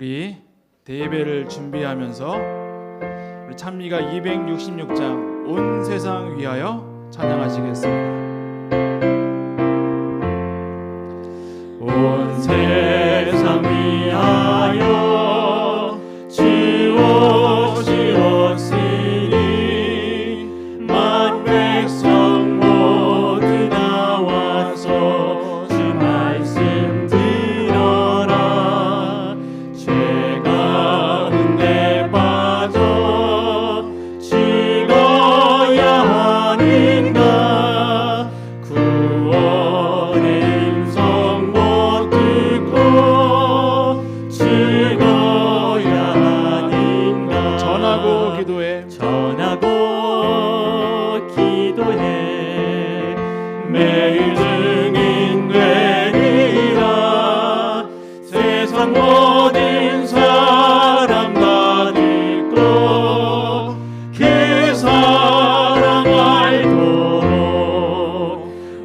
우리 대예배를 준비하면서 우리 찬미가 266장 온 세상 위하여 찬양하시겠습니다. 온 세상 위하여 지어지었으니 만 백성 모두 나와서 주 말씀 들어라. 죄 가운데 빠져 죽어야 하는가. 구원의 음성 못 듣고 죽어야 하는가. 전하고 기도해 매일 증인 되리라. 세상 모든 사람 다 듣고 그 사랑 알도록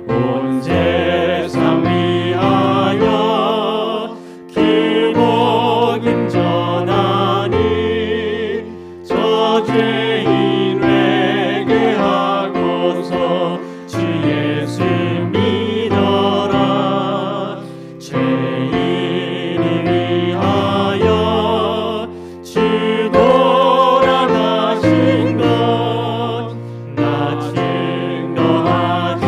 온 세상 위하여 그 복음 전하니 저 죄인 회개하고서 주 예수 믿어라. 죄인을 위하여 주 돌아가신 것 나 증거하지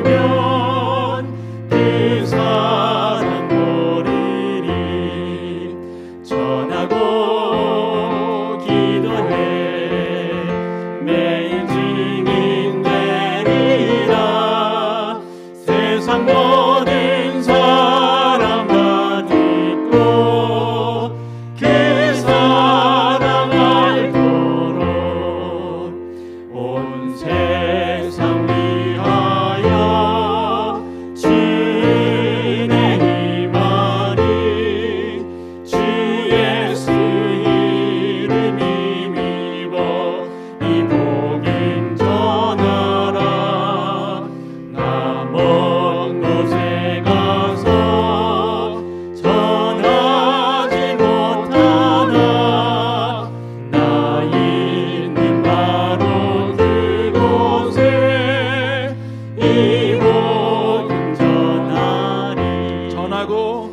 않으면 그 사랑 모르리. 전하고 기도해 매일 증인 되리라. 세상 모든 사람 다 듣고 그 사랑 알도록 온 세상 위하여 주의 임하니 주 예수 이름 힘입어 이 복음 전하라. 나 먼 곳에 가서 전하지 못하나 나 있는 바로 그곳에 이 복음 전하리. 전하고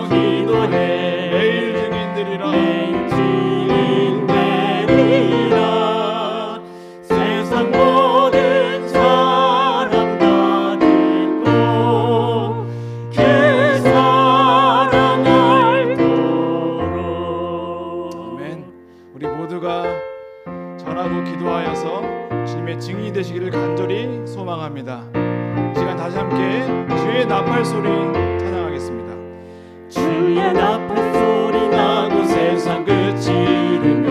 기도해 매일 증인들이라. 매일 증인 되리라. 세상 모든 사람 다 듣고 그 사랑 알도록. 아멘. 우리 모두가 전하고 기도하여서 주님의 증인이 되시기를 간절히 소망합니다. 이 시간 다시 함께 주의 나팔 소리 찬양하겠습니다. 주의 나팔 소리 나고 세상 끝이 이르며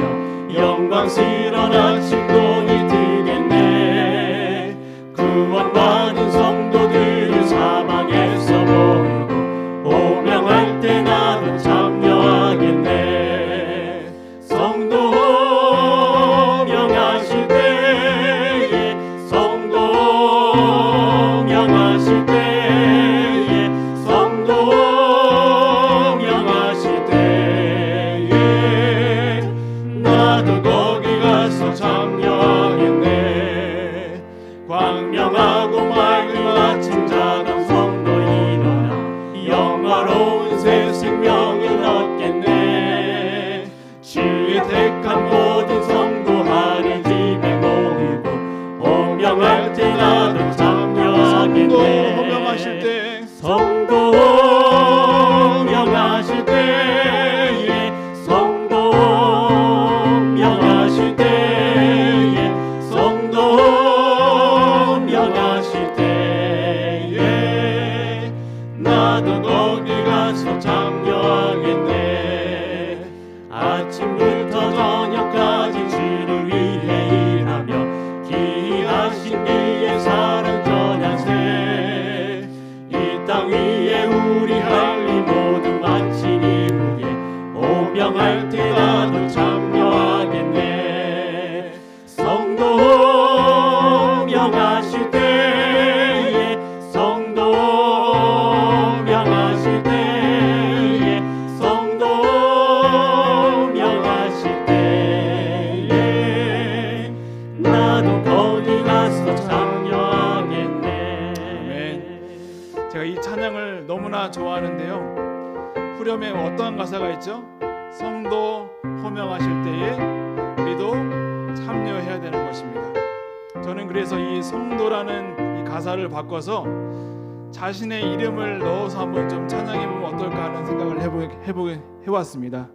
영광스러운 아침 동이 뜨겠네. 구원받은 성도들을 사방에서 보이고 오명할 때 나도 참여하겠네. 성도 오명하실 때에 성도 오명하실 때에 성도 오명하실 때에 나도 거기 가서 참여하겠네. 광명하고 맑은 아침 작은 성도 일어나 영화로운 새 생명을 얻겠네. 주의 택한 모든 성도 하늘 집에 모이고 오명할 때 나도 참여하겠네. 성도 호명하실 때 성도 오명하실 때에 성도 오명하실 때에 성도 오명하실 때에 나도 거기 가서 참여하겠네. 아침부터 저녁까지 주를 위해 일하며 귀하신 이의 사랑 전하세. 이 땅 위에 우리 할 일 모두 마친 이후에 오명할 때 나도 참여하겠네. 성도 오명하실 때에 성도 오명하실 때 찬양을 너무나 좋아하는데요. 후렴에 어떠한 가사가 있죠? 성도 호명하실 때에 우리도 참여해야 되는 것입니다. 저는 그래서 이 성도라는 이 가사를 바꿔서 자신의 이름을 넣어서 한번 좀 찬양해보면 어떨까 하는 생각을 해봤습니다.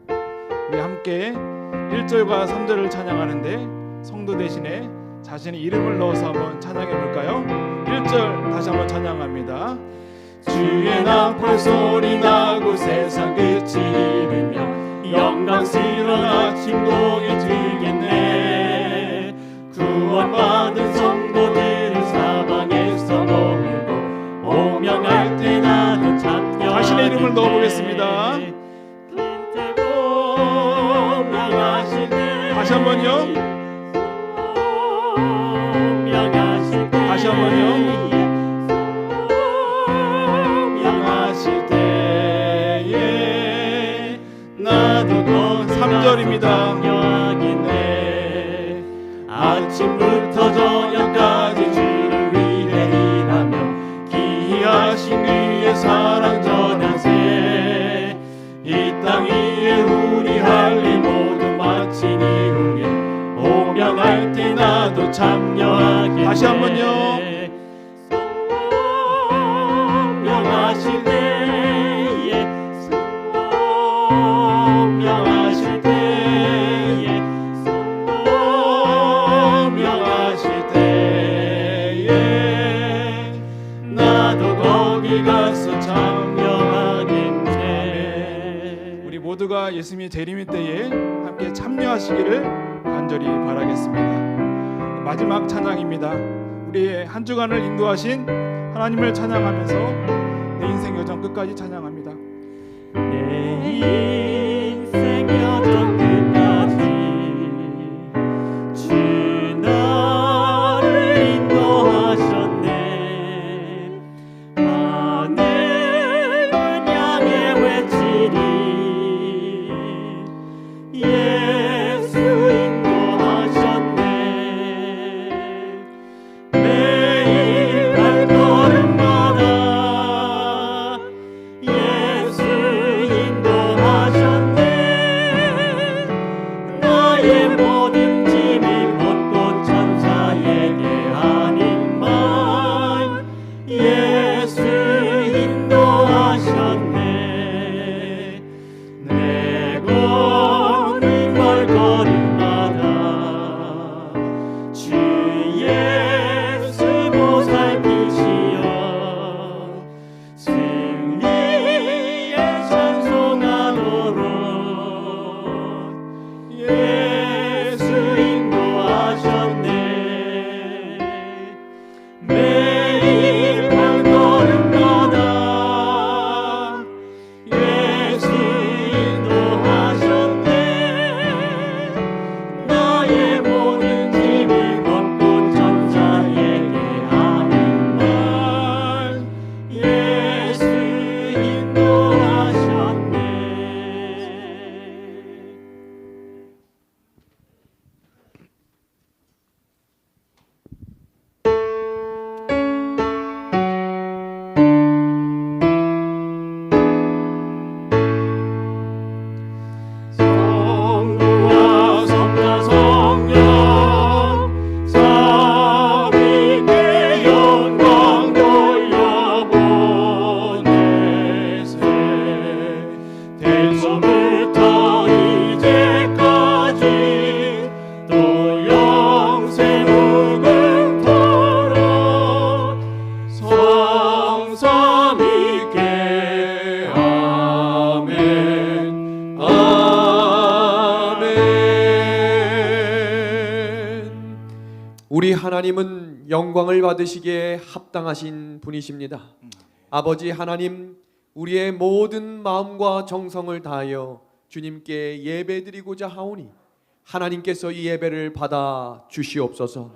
우리 함께 1절과 3절을 찬양하는데 성도 대신에 자신의 이름을 넣어서 한번 찬양해볼까요? 1절 다시 한번 찬양합니다. 주의 나팔 소리 나고 세상 끝이 이르며 영광스러운 아침곡이 들겠네. 구원받은 성도들을 사방에서 모으고 오명할 때 나도 참여하겠네. 자신의 이름을 넣어보겠습니다. 다시 한번요. 다시 한번요. 명하실 때에 나도 거기 3절입니다. 참여하겠네. 아침부터 저녁까지 주를 위해 일하며 기이하신 그의 사랑 전하세. 이 땅 위에 우리 할 일 모두 마친 이후에 오명할 때 나도 참여하겠네. 다시 한번요. 명하실 때에 명하실 때에 명하실 때에 나도 거기 가서 참여하겠네. 우리 모두가 예수님이 재림의 때에 함께 참여하시기를 간절히 바라겠습니다. 마지막 찬양입니다. 우리의 한 주간을 인도하신 하나님을 찬양하면서 내 인생 여정 끝까지 찬양합니다. 내 인생 여정 끝까지 주 나를 인도하셨네. 하늘을 향해 외치리 예수 인도하셨네. 매일 발걸음마다 예수 인도하셨네. 나의 모든 짐을 벗고 천사에게 하는 말 예수 인도하셨네. 내 걷는 발걸음마다 주 예수 보살피시어 승리에 찬송하도록 예수 인도하셨네. 매일 발걸음마다 예수 인도하셨네. 나의 모든 짐을 벗고 천사에게 하는 말 예수 인도하셨네. 성부와 성자 성령 삼위께 영광 돌려보내세. 대초부터 이제까지 또 영생 무궁토록 성삼위께 아멘 아멘. 우리 하나님은 영광을 받으시기에 합당하신 분이십니다. 아버지 하나님, 우리의 모든 마음과 정성을 다하여 주님께 예배드리고자 하오니 하나님께서 이 예배를 받아 주시옵소서.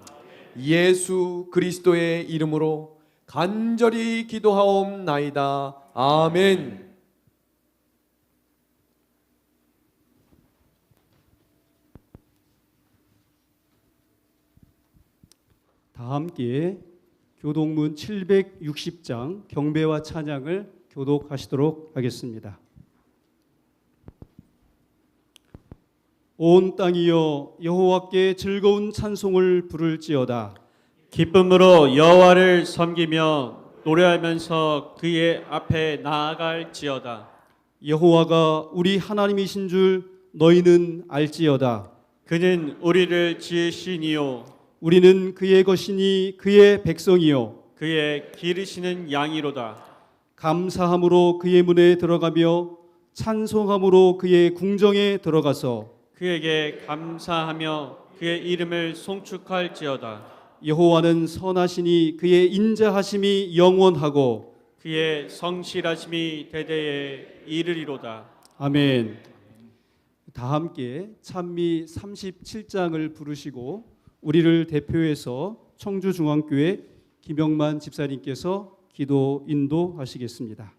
예수 그리스도의 이름으로 간절히 기도하옵나이다. 아멘. 다 함께 교독문 760장 경배와 찬양을 교독하시도록 하겠습니다. 온 땅이여 여호와께 즐거운 찬송을 부를지어다. 기쁨으로 여호와를 섬기며 노래하면서 그의 앞에 나아갈지어다. 여호와가 우리 하나님이신 줄 너희는 알지어다. 그는 우리를 지으신 이요 우리는 그의 것이니 그의 백성이요 그의 기르시는 양이로다. 감사함으로 그의 문에 들어가며 찬송함으로 그의 궁정에 들어가서 그에게 감사하며 그의 이름을 송축할지어다. 여호와는 선하시니 그의 인자하심이 영원하고 그의 성실하심이 대대에 이르리로다. 아멘. 다 함께 찬미 37장을 부르시고 우리를 대표해서 청주중앙교회 김영만 집사님께서 기도 인도하시겠습니다.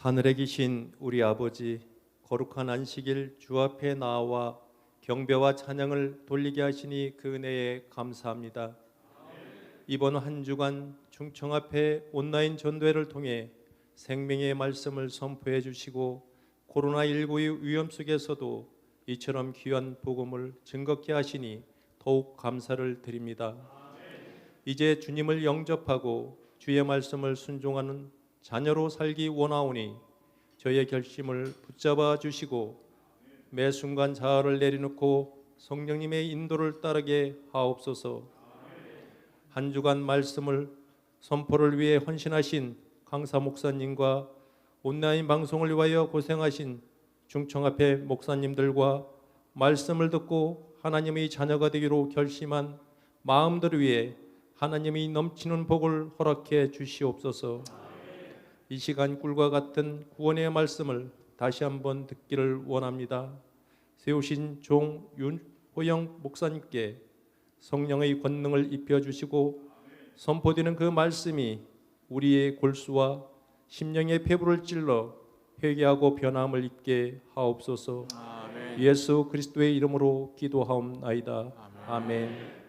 하늘에 계신 우리 아버지, 거룩한 안식일 주 앞에 나와 경배와 찬양을 돌리게 하시니 그 은혜에 감사합니다. 이번 한 주간 중청 앞에 온라인 전도회를 통해 생명의 말씀을 선포해 주시고 코로나19의 위험 속에서도 이처럼 귀한 복음을 증거케 하시니 더욱 감사를 드립니다. 이제 주님을 영접하고 주의 말씀을 순종하는 자녀로 살기 원하오니 저의 결심을 붙잡아 주시고 매 순간 자아를 내려놓고 성령님의 인도를 따르게 하옵소서. 한 주간 말씀을 선포를 위해 헌신하신 강사 목사님과 온라인 방송을 위하여 고생하신 중청합회 목사님들과 말씀을 듣고 하나님의 자녀가 되기로 결심한 마음들을 위해 하나님이 넘치는 복을 허락해 주시옵소서. 이 시간 꿀과 같은 구원의 말씀을 다시 한번 듣기를 원합니다. 세우신 종 윤호영 목사님께 성령의 권능을 입혀주시고 선포되는 그 말씀이 우리의 골수와 심령의 폐부를 찔러 회개하고 변함을 입게 하옵소서. 아멘. 예수 그리스도의 이름으로 기도하옵나이다. 아멘.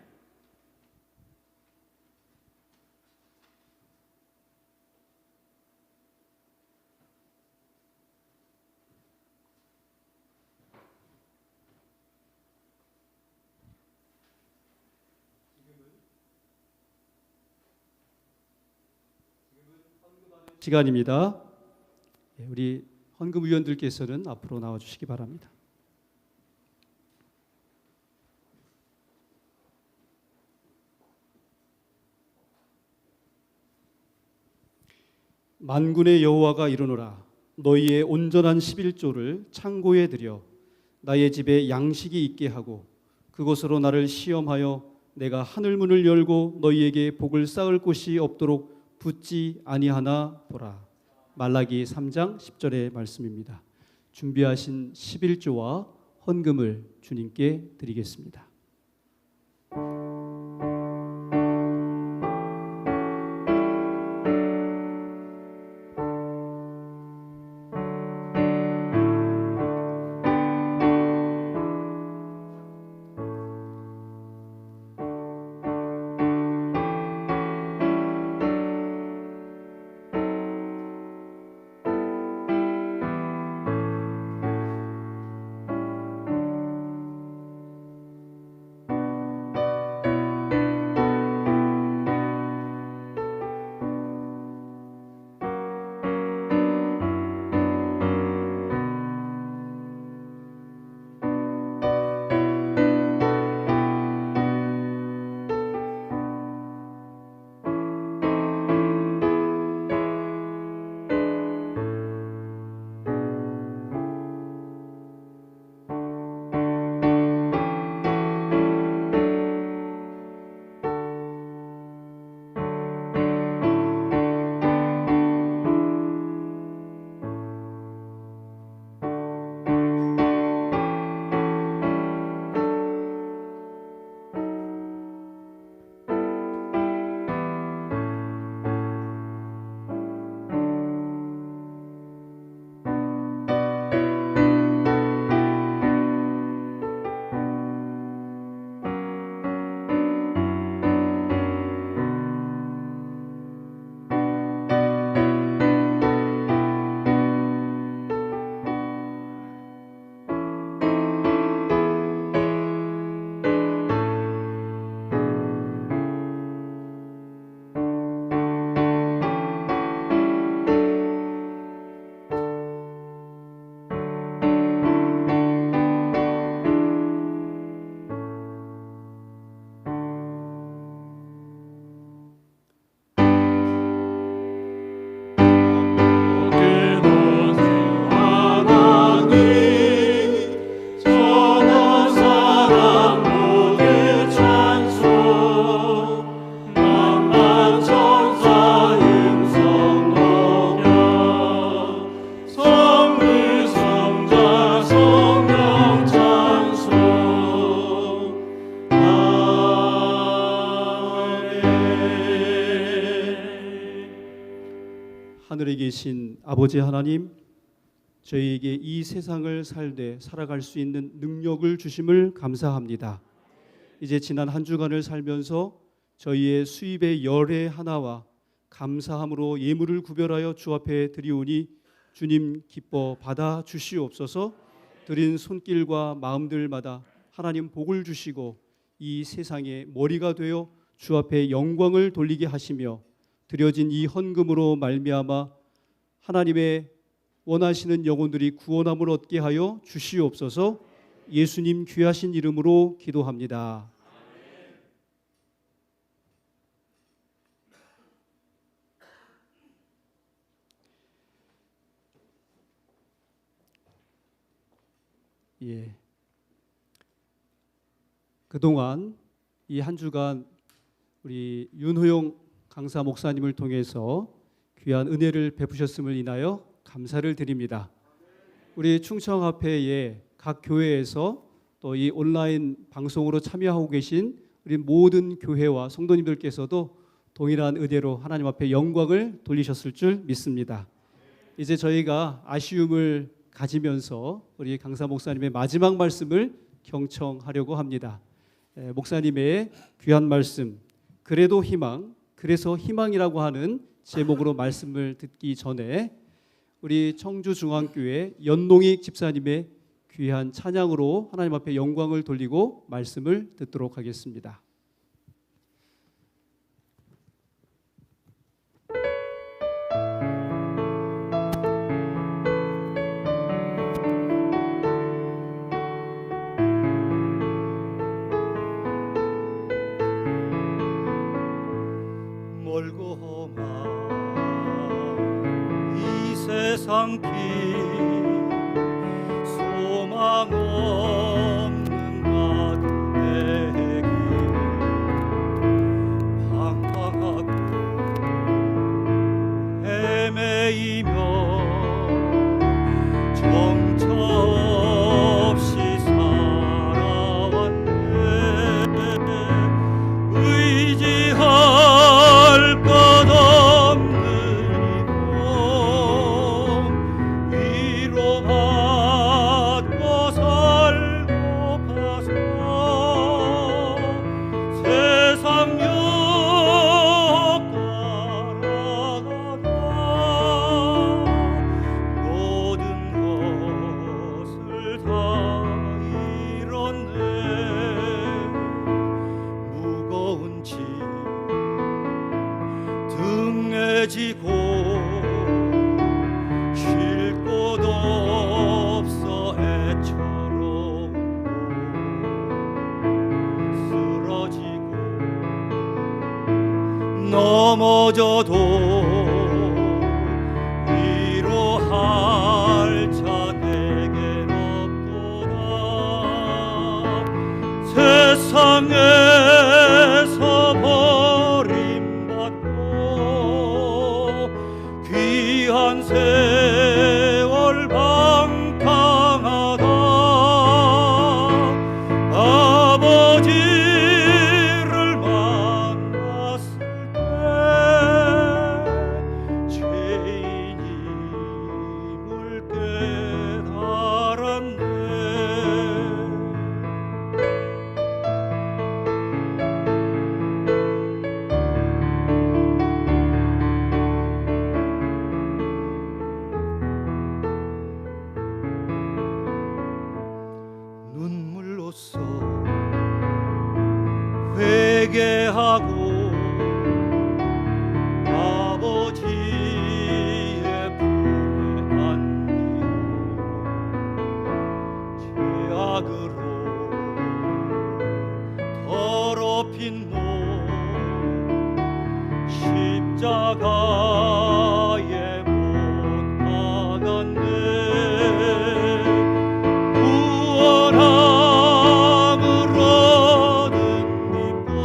시간입니다. 우리 헌금위원들께서는 앞으로 나와주시기 바랍니다. 만군의 여호와가 이르노라. 너희의 온전한 11조를 창고에 들여 나의 집에 양식이 있게 하고 그곳으로 나를 시험하여 내가 하늘문을 열고 너희에게 복을 쌓을 곳이 없도록 붙지 아니하나 보라. 말라기 3장 10절의 말씀입니다. 준비하신 11조와 헌금을 주님께 드리겠습니다. 하늘에 계신 아버지 하나님, 저희에게 이 세상을 살되 살아갈 수 있는 능력을 주심을 감사합니다. 이제 지난 한 주간을 살면서 저희의 수입의 열의 하나와 감사함으로 예물을 구별하여 주 앞에 드리오니 주님 기뻐 받아 주시옵소서. 드린 손길과 마음들마다 하나님 복을 주시고 이 세상의 머리가 되어 주 앞에 영광을 돌리게 하시며 드려진 이 헌금으로 말미암아 하나님의 원하시는 영혼들이 구원함을 얻게 하여 주시옵소서. 예수님 귀하신 이름으로 기도합니다. 그동안 이 한 주간 우리 윤호용 강사 목사님을 통해서 귀한 은혜를 베푸셨음을 인하여 감사를 드립니다. 우리 충청합회의 각 교회에서 또 이 온라인 방송으로 참여하고 계신 우리 모든 교회와 성도님들께서도 동일한 은혜로 하나님 앞에 영광을 돌리셨을 줄 믿습니다. 이제 저희가 아쉬움을 가지면서 우리 강사 목사님의 마지막 말씀을 경청하려고 합니다. 목사님의 귀한 말씀, 그래도 희망, 그래서 희망이라고 하는 제목으로 말씀을 듣기 전에 우리 청주중앙교회 연동익 집사님의 귀한 찬양으로 하나님 앞에 영광을 돌리고 말씀을 듣도록 하겠습니다. 골고마 이 세상 길 소망 없는 나들의 길 방황하고 헤매이며 정처 없이 살아왔네. 의지할 것 없는 이몸 위로받고 살고파서 세상 역 따라가다 모든 것을 다 잃었네. 무거운 짐 등에 지고 쉴 곳 없어 애처로운 곳 쓰러지고 넘어져도 위로할 자 내겐 없도다. 세상에서 버림받고 귀한 세월 방탕하다 아버지를 만났을 때 죄인임을 깨달았네. 눈물로써 회개하고 아버지의 품에 안기고 죄악으로 더럽힌 몸 십자가에 못 박았네. 구원함을 얻은 기쁨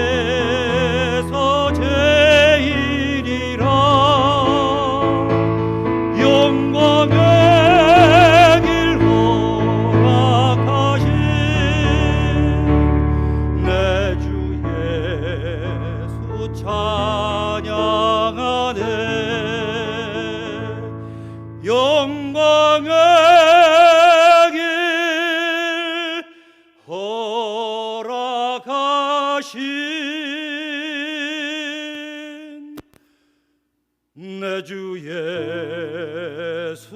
세상에서 제일이라 영광의 길 허락하신 내 주 예수 찬양하네. 영광의 길 허락하신 내 주 예수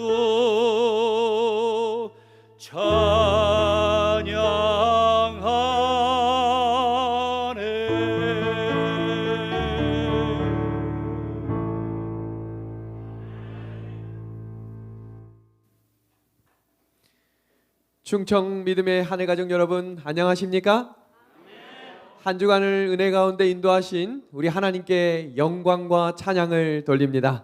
충청 믿음의 한 해 가족 여러분 안녕하십니까? 한 주간을 은혜 가운데 인도하신 우리 하나님께 영광과 찬양을 돌립니다.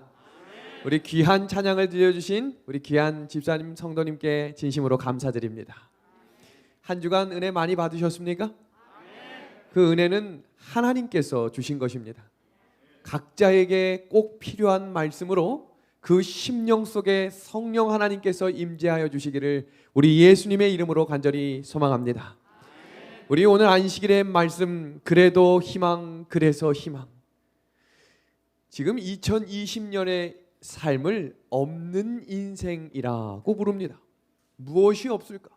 우리 귀한 찬양을 들려주신 우리 귀한 집사님 성도님께 진심으로 감사드립니다. 한 주간 은혜 많이 받으셨습니까? 그 은혜는 하나님께서 주신 것입니다. 각자에게 꼭 필요한 말씀으로 그 심령 속에 성령 하나님께서 임재하여 주시기를 우리 예수님의 이름으로 간절히 소망합니다. 우리 오늘 안식일의 말씀 그래도 희망 그래서 희망. 지금 2020년의 삶을 없는 인생이라고 부릅니다. 무엇이 없을까?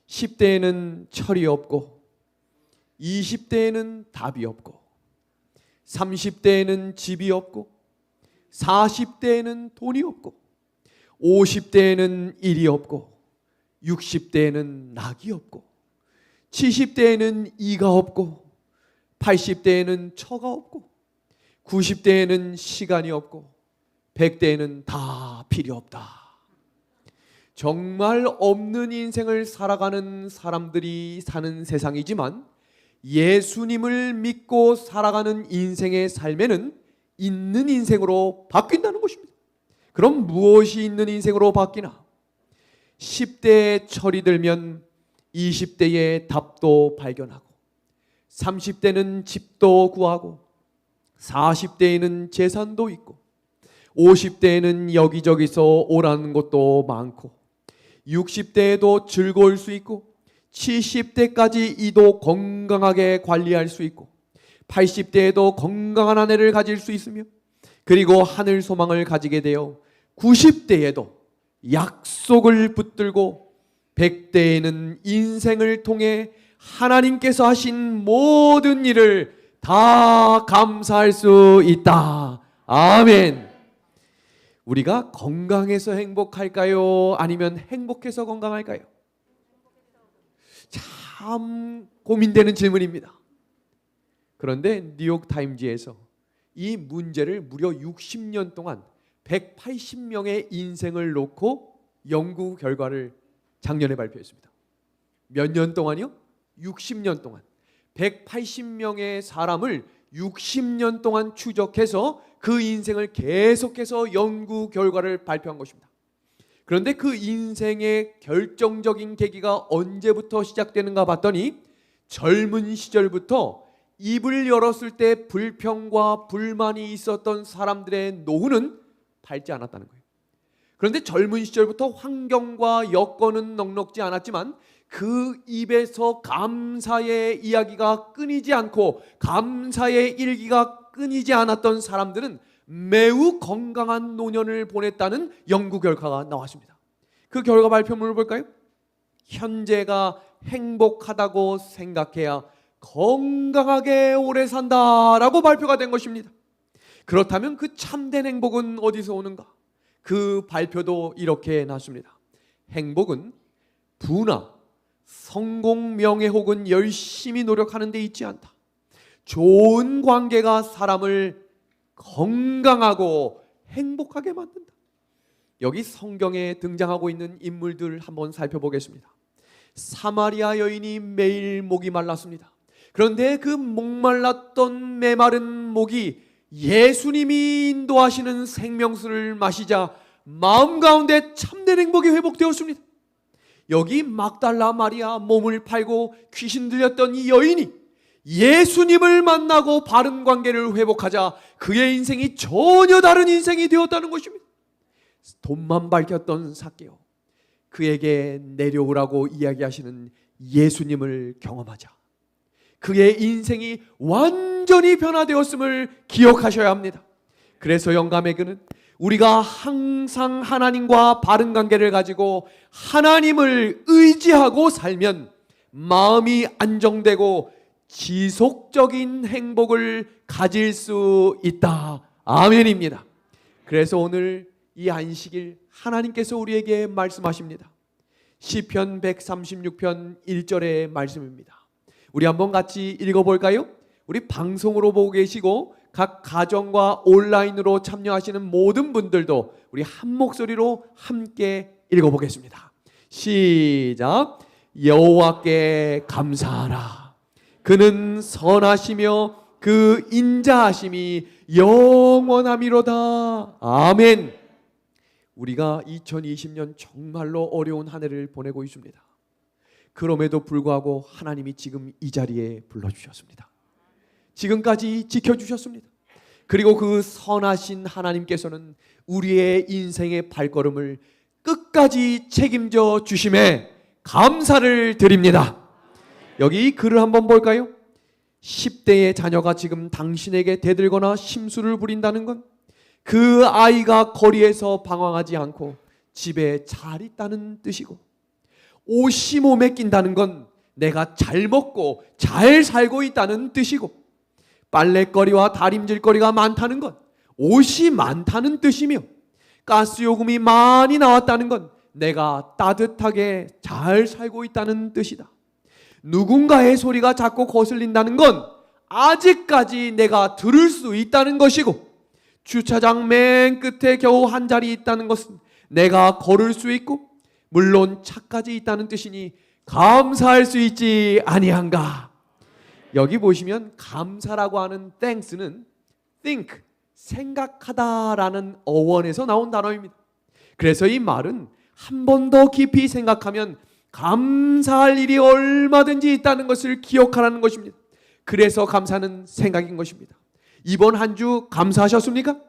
10대에는 철이 없고 20대에는 답이 없고 30대에는 집이 없고 40대에는 돈이 없고 50대에는 일이 없고 60대에는 낙이 없고 70대에는 이가 없고 80대에는 처가 없고 90대에는 시간이 없고 100대에는 다 필요 없다. 정말 없는 인생을 살아가는 사람들이 사는 세상이지만 예수님을 믿고 살아가는 인생의 삶에는 있는 인생으로 바뀐다는 것입니다. 그럼 무엇이 있는 인생으로 바뀌나? 10대에 철이 들면 20대에 답도 발견하고, 30대는 집도 구하고, 40대에는 재산도 있고, 50대에는 여기저기서 오라는 것도 많고, 60대에도 즐거울 수 있고, 70대까지 이도 건강하게 관리할 수 있고, 80대에도 건강한 아내를 가질 수 있으며, 그리고 하늘 소망을 가지게 되어 90대에도 약속을 붙들고, 100대에는 인생을 통해 하나님께서 하신 모든 일을 다 감사할 수 있다. 아멘. 우리가 건강해서 행복할까요? 아니면 행복해서 건강할까요? 참 고민되는 질문입니다. 그런데 뉴욕 타임즈에서 이 문제를 무려 60년 동안 180명의 인생을 놓고 연구 결과를 작년에 발표했습니다. 몇 년 동안이요? 60년 동안 180명의 사람을 60년 동안 추적해서 그 인생을 계속해서 연구 결과를 발표한 것입니다. 그런데 그 인생의 결정적인 계기가 언제부터 시작되는가 봤더니 젊은 시절부터 입을 열었을 때 불평과 불만이 있었던 사람들의 노후는 밝지 않았다는 거예요. 그런데 젊은 시절부터 환경과 여건은 넉넉지 않았지만 그 입에서 감사의 이야기가 끊이지 않고 감사의 일기가 끊이지 않았던 사람들은 매우 건강한 노년을 보냈다는 연구 결과가 나왔습니다. 그 결과 발표문을 볼까요? 현재가 행복하다고 생각해야 건강하게 오래 산다라고 발표가 된 것입니다. 그렇다면 그 참된 행복은 어디서 오는가? 그 발표도 이렇게 났습니다. 행복은 부나 성공, 명예 혹은 열심히 노력하는 데 있지 않다. 좋은 관계가 사람을 건강하고 행복하게 만든다. 여기 성경에 등장하고 있는 인물들 한번 살펴보겠습니다. 사마리아 여인이 매일 목이 말랐습니다. 그런데 그 목말랐던 메마른 목이 예수님이 인도하시는 생명수를 마시자 마음 가운데 참된 행복이 회복되었습니다. 여기 막달라 마리아, 몸을 팔고 귀신 들렸던 이 여인이 예수님을 만나고 바른 관계를 회복하자 그의 인생이 전혀 다른 인생이 되었다는 것입니다. 돈만 밝혔던 삭개오, 그에게 내려오라고 이야기하시는 예수님을 경험하자 그의 인생이 완전히 변화되었음을 기억하셔야 합니다. 그래서 영감의 그는 우리가 항상 하나님과 바른 관계를 가지고 하나님을 의지하고 살면 마음이 안정되고 지속적인 행복을 가질 수 있다. 아멘입니다. 그래서 오늘 이 안식일 하나님께서 우리에게 말씀하십니다. 시편 136편 1절의 말씀입니다. 우리 한번 같이 읽어볼까요? 우리 방송으로 보고 계시고 각 가정과 온라인으로 참여하시는 모든 분들도 우리 한 목소리로 함께 읽어보겠습니다. 시작. 여호와께 감사하라. 그는 선하시며 그 인자하심이 영원함이로다. 아멘. 우리가 2020년 정말로 어려운 한 해를 보내고 있습니다. 그럼에도 불구하고 하나님이 지금 이 자리에 불러주셨습니다. 지금까지 지켜주셨습니다. 그리고 그 선하신 하나님께서는 우리의 인생의 발걸음을 끝까지 책임져 주심에 감사를 드립니다. 여기 글을 한번 볼까요? 10대의 자녀가 지금 당신에게 대들거나 심술을 부린다는 건 그 아이가 거리에서 방황하지 않고 집에 잘 있다는 뜻이고, 옷이 몸에 낀다는 건 내가 잘 먹고 잘 살고 있다는 뜻이고, 빨래거리와 다림질거리가 많다는 건 옷이 많다는 뜻이며, 가스요금이 많이 나왔다는 건 내가 따뜻하게 잘 살고 있다는 뜻이다. 누군가의 소리가 자꾸 거슬린다는 건 아직까지 내가 들을 수 있다는 것이고, 주차장 맨 끝에 겨우 한 자리 있다는 것은 내가 걸을 수 있고 물론 차까지 있다는 뜻이니 감사할 수 있지 아니한가. 여기 보시면 감사라고 하는 thanks는 think, 생각하다라는 어원에서 나온 단어입니다. 그래서 이 말은 한 번 더 깊이 생각하면 감사할 일이 얼마든지 있다는 것을 기억하라는 것입니다. 그래서 감사는 생각인 것입니다. 이번 한 주 감사하셨습니까?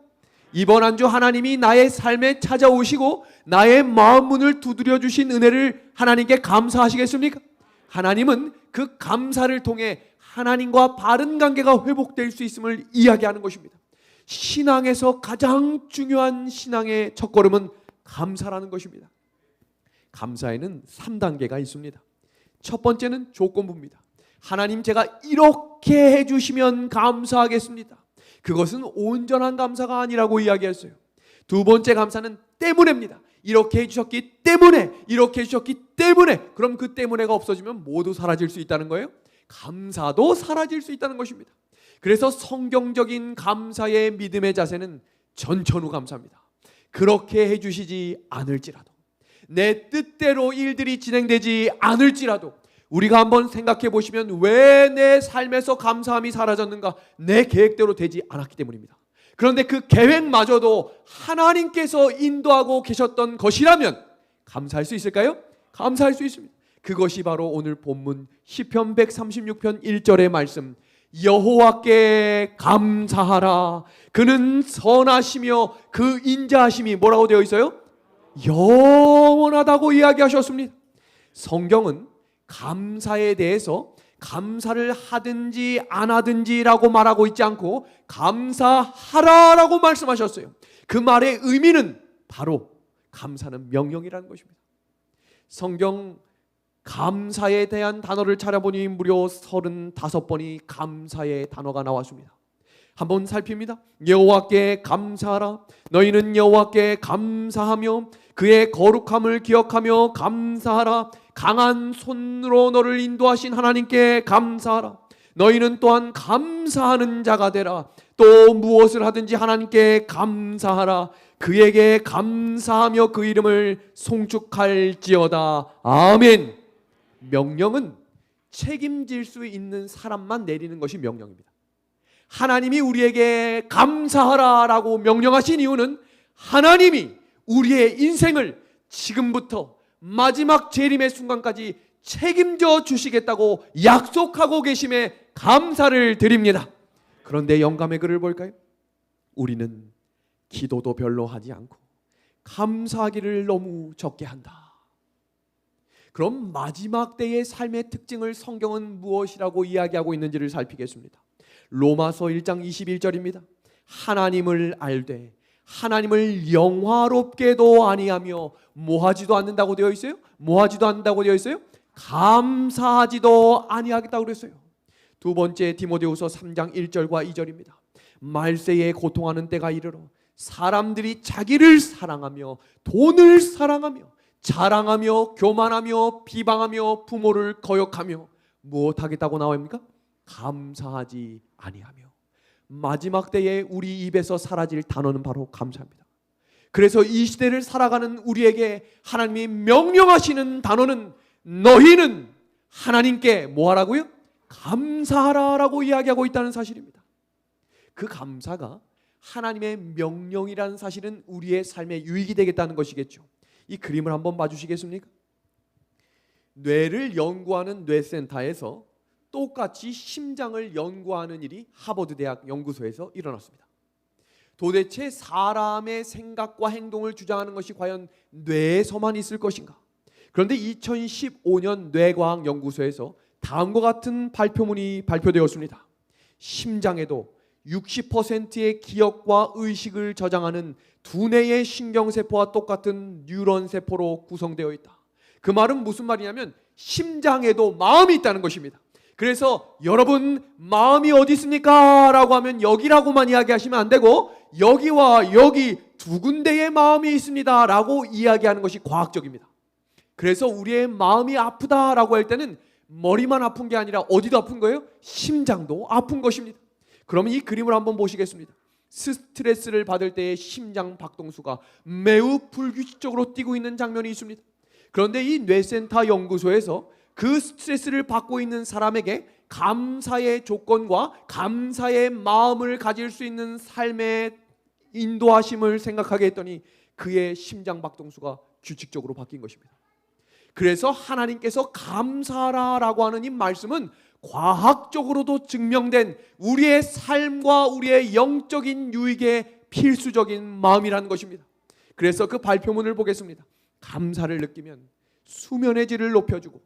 이번 한 주 하나님이 나의 삶에 찾아오시고 나의 마음 문을 두드려 주신 은혜를 하나님께 감사하시겠습니까? 하나님은 그 감사를 통해 하나님과 바른 관계가 회복될 수 있음을 이야기하는 것입니다. 신앙에서 가장 중요한 신앙의 첫걸음은 감사라는 것입니다. 감사에는 3단계가 있습니다. 첫 번째는 조건부입니다. 하나님, 제가 이렇게 해주시면 감사하겠습니다. 그것은 온전한 감사가 아니라고 이야기했어요. 두 번째 감사는 때문에입니다. 이렇게 해주셨기 때문에, 이렇게 해주셨기 때문에. 그럼 그 때문에가 없어지면 모두 사라질 수 있다는 거예요. 감사도 사라질 수 있다는 것입니다. 그래서 성경적인 감사의 믿음의 자세는 전천후 감사입니다. 그렇게 해주시지 않을지라도, 내 뜻대로 일들이 진행되지 않을지라도 우리가 한번 생각해 보시면 왜 내 삶에서 감사함이 사라졌는가? 내 계획대로 되지 않았기 때문입니다. 그런데 그 계획마저도 하나님께서 인도하고 계셨던 것이라면 감사할 수 있을까요? 감사할 수 있습니다. 그것이 바로 오늘 본문 시편 136편 1절의 말씀, 여호와께 감사하라. 그는 선하시며 그 인자하심이 뭐라고 되어 있어요? 영원하다고 이야기하셨습니다. 성경은 감사에 대해서 감사를 하든지 안 하든지라고 말하고 있지 않고 감사하라라고 말씀하셨어요. 그 말의 의미는 바로 감사는 명령이라는 것입니다. 성경 감사에 대한 단어를 찾아보니 무려 35번이 감사의 단어가 나왔습니다. 한번 살핍니다. 여호와께 감사하라. 너희는 여호와께 감사하며 그의 거룩함을 기억하며 감사하라. 강한 손으로 너를 인도하신 하나님께 감사하라. 너희는 또한 감사하는 자가 되라. 또 무엇을 하든지 하나님께 감사하라. 그에게 감사하며 그 이름을 송축할지어다. 아멘. 명령은 책임질 수 있는 사람만 내리는 것이 명령입니다. 하나님이 우리에게 감사하라라고 명령하신 이유는 하나님이 우리의 인생을 지금부터 마지막 재림의 순간까지 책임져 주시겠다고 약속하고 계심에 감사를 드립니다. 그런데 영감의 글을 볼까요? 우리는 기도도 별로 하지 않고 감사하기를 너무 적게 한다. 그럼 마지막 때의 삶의 특징을 성경은 무엇이라고 이야기하고 있는지를 살피겠습니다. 로마서 1장 21절입니다. 하나님을 알되 하나님을 영화롭게도 아니하며 뭐하지도 않는다고 되어 있어요? 뭐하지도 않는다고 되어 있어요? 감사하지도 아니하겠다고 그랬어요. 두 번째 디모데후서 3장 1절과 2절입니다. 말세에 고통하는 때가 이르러 사람들이 자기를 사랑하며 돈을 사랑하며 자랑하며 교만하며 비방하며 부모를 거역하며 무엇하겠다고 나옵니까? 감사하지 아니하며. 마지막 때에 우리 입에서 사라질 단어는 바로 감사입니다. 그래서 이 시대를 살아가는 우리에게 하나님이 명령하시는 단어는 너희는 하나님께 뭐 하라고요? 감사하라라고 이야기하고 있다는 사실입니다. 그 감사가 하나님의 명령이라는 사실은 우리의 삶에 유익이 되겠다는 것이겠죠. 이 그림을 한번 봐주시겠습니까? 뇌를 연구하는 뇌센터에서 똑같이 심장을 연구하는 일이 하버드 대학 연구소에서 일어났습니다. 도대체 사람의 생각과 행동을 주장하는 것이 과연 뇌에서만 있을 것인가? 그런데 2015년 뇌과학 연구소에서 다음과 같은 발표문이 발표되었습니다. 심장에도 60%의 기억과 의식을 저장하는 두뇌의 신경세포와 똑같은 뉴런 세포로 구성되어 있다. 그 말은 무슨 말이냐면 심장에도 마음이 있다는 것입니다. 그래서 여러분 마음이 어디 있습니까? 라고 하면 여기라고만 이야기하시면 안 되고 여기와 여기 두 군데의 마음이 있습니다 라고 이야기하는 것이 과학적입니다. 그래서 우리의 마음이 아프다라고 할 때는 머리만 아픈 게 아니라 어디도 아픈 거예요? 심장도 아픈 것입니다. 그러면 이 그림을 한번 보시겠습니다. 스트레스를 받을 때의 심장 박동수가 매우 불규칙적으로 뛰고 있는 장면이 있습니다. 그런데 이 뇌센터 연구소에서 그 스트레스를 받고 있는 사람에게 감사의 조건과 감사의 마음을 가질 수 있는 삶의 인도하심을 생각하게 했더니 그의 심장 박동수가 규칙적으로 바뀐 것입니다. 그래서 하나님께서 감사하라라고 하는 이 말씀은 과학적으로도 증명된 우리의 삶과 우리의 영적인 유익의 필수적인 마음이라는 것입니다. 그래서 그 발표문을 보겠습니다. 감사를 느끼면 수면의 질을 높여주고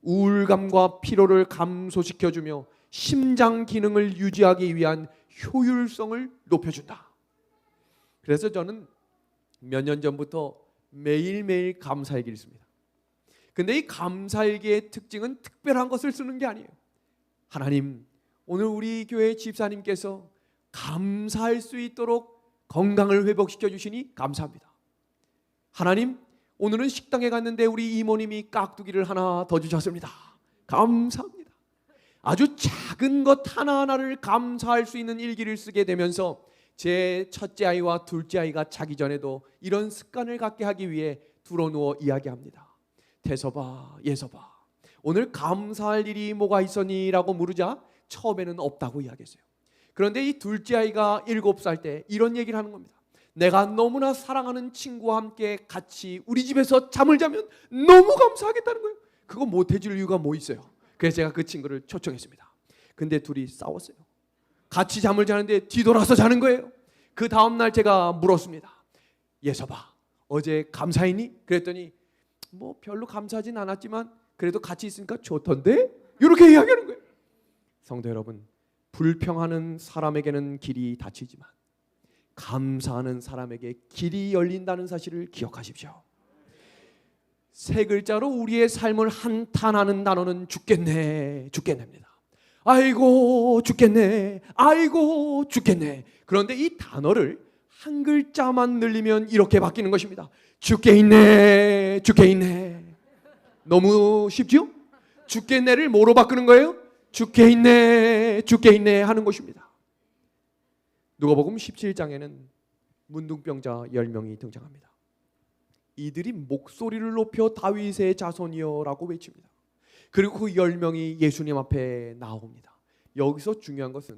우울감과 피로를 감소시켜주며 심장 기능을 유지하기 위한 효율성을 높여준다. 그래서 저는 몇 년 전부터 매일매일 감사일기를 씁니다. 근데 이 감사일기의 특징은 특별한 것을 쓰는 게 아니에요. 하나님, 오늘 우리 교회 집사님께서 감사할 수 있도록 건강을 회복시켜 주시니 감사합니다. 하나님, 오늘은 식당에 갔는데 우리 이모님이 깍두기를 하나 더 주셨습니다. 감사합니다. 아주 작은 것 하나하나를 감사할 수 있는 일기를 쓰게 되면서 제 첫째 아이와 둘째 아이가 자기 전에도 이런 습관을 갖게 하기 위해 두러누워 이야기합니다. 태서봐, 예서봐, 오늘 감사할 일이 뭐가 있었니? 라고 물으자 처음에는 없다고 이야기했어요. 그런데 이 둘째 아이가 7살 때 이런 얘기를 하는 겁니다. 내가 너무나 사랑하는 친구와 함께 같이 우리 집에서 잠을 자면 너무 감사하겠다는 거예요. 그거 못 해줄 이유가 뭐 있어요? 그래서 제가 그 친구를 초청했습니다. 근데 둘이 싸웠어요. 같이 잠을 자는데 뒤돌아서 자는 거예요. 그 다음날 제가 물었습니다. 예서봐, 어제 감사했니? 그랬더니 뭐 별로 감사하진 않았지만 그래도 같이 있으니까 좋던데? 이렇게 이야기하는 거예요. 성도 여러분, 불평하는 사람에게는 길이 닫히지만 감사하는 사람에게 길이 열린다는 사실을 기억하십시오. 세 글자로 우리의 삶을 한탄하는 단어는 죽겠네, 죽겠네입니다. 아이고 죽겠네, 아이고 죽겠네. 그런데 이 단어를 한 글자만 늘리면 이렇게 바뀌는 것입니다. 죽게 있네, 죽게 있네. 너무 쉽죠? 죽겠네를 뭐로 바꾸는 거예요? 죽게 있네, 죽게 있네 하는 것입니다. 누가복음 17장에는 문둥병자 10명이 등장합니다. 이들이 목소리를 높여 다윗의 자손이여 라고 외칩니다. 그리고 그 10명이 예수님 앞에 나옵니다. 여기서 중요한 것은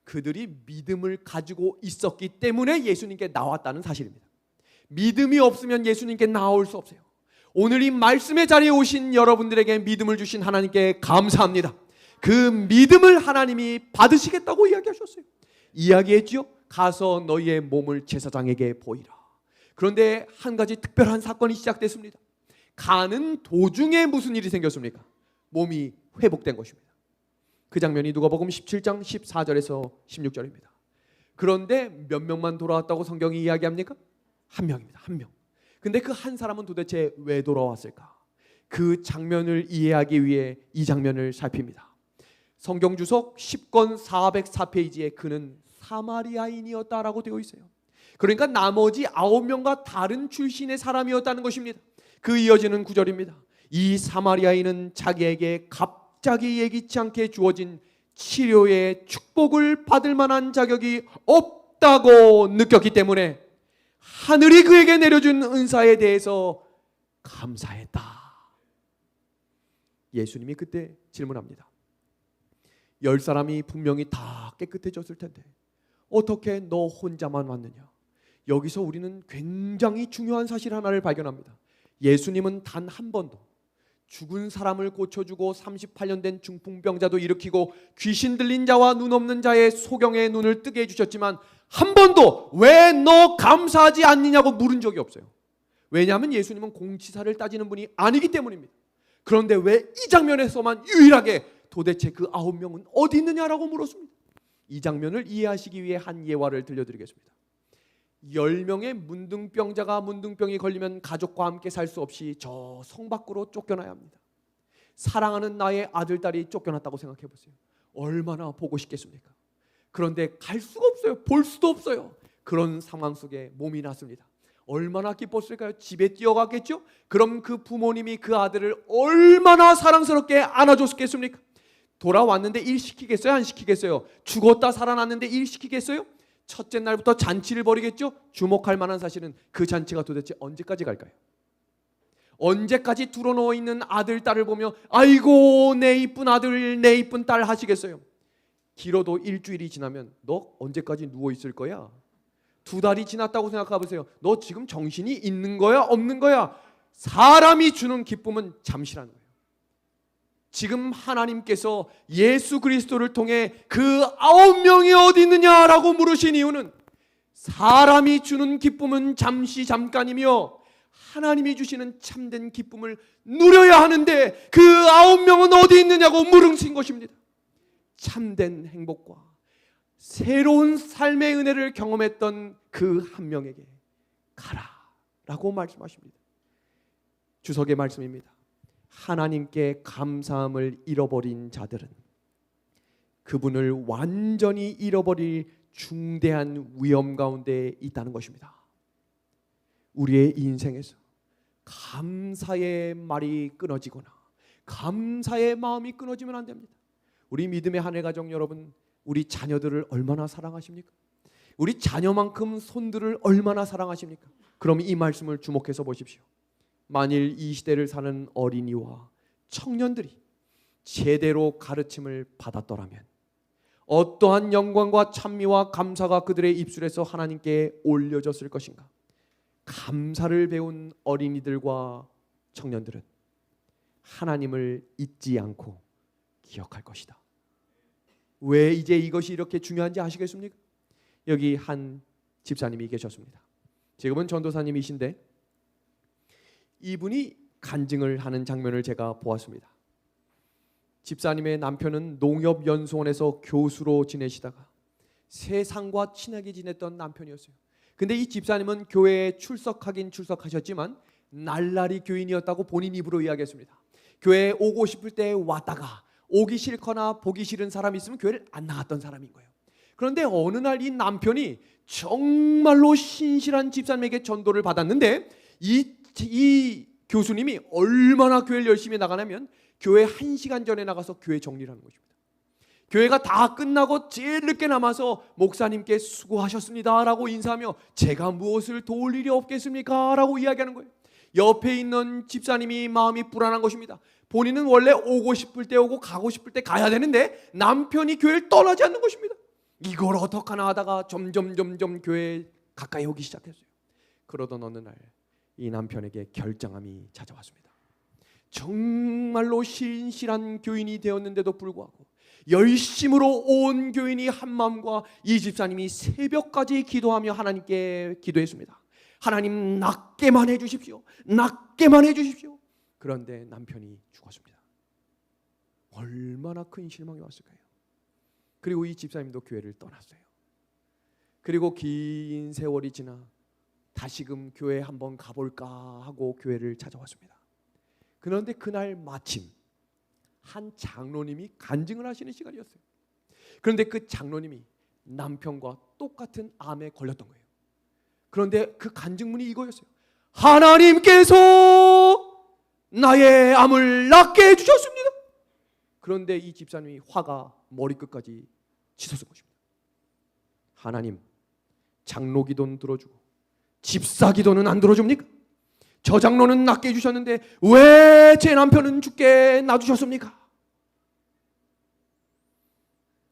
그들이 믿음을 가지고 있었기 때문에 예수님께 나왔다는 사실입니다. 믿음이 없으면 예수님께 나올 수 없어요. 오늘 이 말씀의 자리에 오신 여러분들에게 믿음을 주신 하나님께 감사합니다. 그 믿음을 하나님이 받으시겠다고 이야기하셨어요. 이야기했지요. 가서 너희의 몸을 제사장에게 보이라. 그런데 한 가지 특별한 사건이 시작됐습니다. 가는 도중에 무슨 일이 생겼습니까? 몸이 회복된 것입니다. 그 장면이 누가복음 17장 14절에서 16절입니다. 그런데 몇 명만 돌아왔다고 성경이 이야기합니까? 한 명입니다. 한 명. 근데 그 한 사람은 도대체 왜 돌아왔을까? 그 장면을 이해하기 위해 이 장면을 살핍니다. 성경 주석 10권 404페이지에 그는 사마리아인이었다라고 되어 있어요. 그러니까 나머지 9명과 다른 출신의 사람이었다는 것입니다. 그 이어지는 구절입니다. 이 사마리아인은 자기에게 갑자기 예기치 않게 주어진 치료의 축복을 받을 만한 자격이 없다고 느꼈기 때문에 하늘이 그에게 내려준 은사에 대해서 감사했다. 예수님이 그때 질문합니다. 10사람이 분명히 다 깨끗해졌을 텐데 어떻게 너 혼자만 왔느냐? 여기서 우리는 굉장히 중요한 사실 하나를 발견합니다. 예수님은 단 한 번도 죽은 사람을 고쳐주고 38년 된 중풍병자도 일으키고 귀신 들린 자와 눈 없는 자의 소경의 눈을 뜨게 해주셨지만 한 번도 왜 너 감사하지 않느냐고 물은 적이 없어요. 왜냐하면 예수님은 공치사를 따지는 분이 아니기 때문입니다. 그런데 왜 이 장면에서만 유일하게 도대체 그 9명은 어디 있느냐라고 물었습니다. 이 장면을 이해하시기 위해 한 예화를 들려드리겠습니다. 10명의 문둥병자가 문둥병이 걸리면 가족과 함께 살 수 없이 저 성 밖으로 쫓겨나야 합니다. 사랑하는 나의 아들, 딸이 쫓겨났다고 생각해 보세요. 얼마나 보고 싶겠습니까? 그런데 갈 수가 없어요. 볼 수도 없어요. 그런 상황 속에 몸이 났습니다. 얼마나 기뻤을까요? 집에 뛰어갔겠죠? 그럼 그 부모님이 그 아들을 얼마나 사랑스럽게 안아줬겠습니까? 돌아왔는데 일 시키겠어요? 안 시키겠어요? 죽었다 살아났는데 일 시키겠어요? 첫째 날부터 잔치를 벌이겠죠? 주목할 만한 사실은 그 잔치가 도대체 언제까지 갈까요? 언제까지 드러누워 있는 아들, 딸을 보며 아이고 내 이쁜 아들, 내 이쁜 딸 하시겠어요? 길어도 일주일이 지나면 너 언제까지 누워 있을 거야? 2달이 지났다고 생각해 보세요. 너 지금 정신이 있는 거야? 없는 거야? 사람이 주는 기쁨은 잠시라는 거예요. 지금 하나님께서 예수 그리스도를 통해 그 9명이 어디 있느냐라고 물으신 이유는 사람이 주는 기쁨은 잠시 잠깐이며 하나님이 주시는 참된 기쁨을 누려야 하는데 그 9명은 어디 있느냐고 물으신 것입니다. 참된 행복과 새로운 삶의 은혜를 경험했던 그 한 명에게 가라라고 말씀하십니다. 주석의 말씀입니다. 하나님께 감사함을 잃어버린 자들은 그분을 완전히 잃어버릴 중대한 위험 가운데 있다는 것입니다. 우리의 인생에서 감사의 말이 끊어지거나 감사의 마음이 끊어지면 안 됩니다. 우리 믿음의 한 해 가족 여러분, 우리 자녀들을 얼마나 사랑하십니까? 우리 자녀만큼 손들을 얼마나 사랑하십니까? 그럼 이 말씀을 주목해서 보십시오. 만일 이 시대를 사는 어린이와 청년들이 제대로 가르침을 받았더라면 어떠한 영광과 찬미와 감사가 그들의 입술에서 하나님께 올려졌을 것인가? 감사를 배운 어린이들과 청년들은 하나님을 잊지 않고 기억할 것이다. 왜 이제 이것이 이렇게 중요한지 아시겠습니까? 여기 한 집사님이 계셨습니다. 지금은 전도사님이신데 이분이 간증을 하는 장면을 제가 보았습니다. 집사님의 남편은 농협연수원에서 교수로 지내시다가 세상과 친하게 지냈던 남편이었어요. 근데 이 집사님은 교회에 출석하긴 출석하셨지만 날라리 교인이었다고 본인 입으로 이야기했습니다. 교회에 오고 싶을 때 왔다가 오기 싫거나 보기 싫은 사람이 있으면 교회를 안 나갔던 사람인 거예요. 그런데 어느 날 이 남편이 정말로 신실한 집사님에게 전도를 받았는데 이 교수님이 얼마나 교회를 열심히 나가냐면 교회 1시간 전에 나가서 교회 정리를 하는 것입니다. 교회가 다 끝나고 제일 늦게 남아서 목사님께 수고하셨습니다 라고 인사하며 제가 무엇을 도울 일이 없겠습니까? 라고 이야기하는 거예요. 옆에 있는 집사님이 마음이 불안한 것입니다. 본인은 원래 오고 싶을 때 오고 가고 싶을 때 가야 되는데 남편이 교회를 떠나지 않는 것입니다. 이걸 어떡하나 하다가 점점 교회에 가까이 오기 시작했어요. 그러던 어느 날 이 남편에게 결장함이 찾아왔습니다. 정말로 신실한 교인이 되었는데도 불구하고 열심으로 온 교인이 한 마음과 이 집사님이 새벽까지 기도하며 하나님께 기도했습니다. 하나님 낫게만 해주십시오. 낫게만 해주십시오. 그런데 남편이 죽었습니다. 얼마나 큰 실망이 왔을까요? 그리고 이 집사님도 교회를 떠났어요. 그리고 긴 세월이 지나 다시금 교회 한번 가볼까 하고 교회를 찾아왔습니다. 그런데 그날 마침 한 장로님이 간증을 하시는 시간이었어요. 그런데 그 장로님이 남편과 똑같은 암에 걸렸던 거예요. 그런데 그 간증문이 이거였어요. 하나님께서 나의 암을 낫게 해주셨습니다. 그런데 이 집사님이 화가 머리끝까지 치솟은 것입니다. 하나님, 장로 기도는 들어주고 집사 기도는 안 들어줍니까? 저 장로는 낫게 해주셨는데 왜 제 남편은 죽게 놔두셨습니까?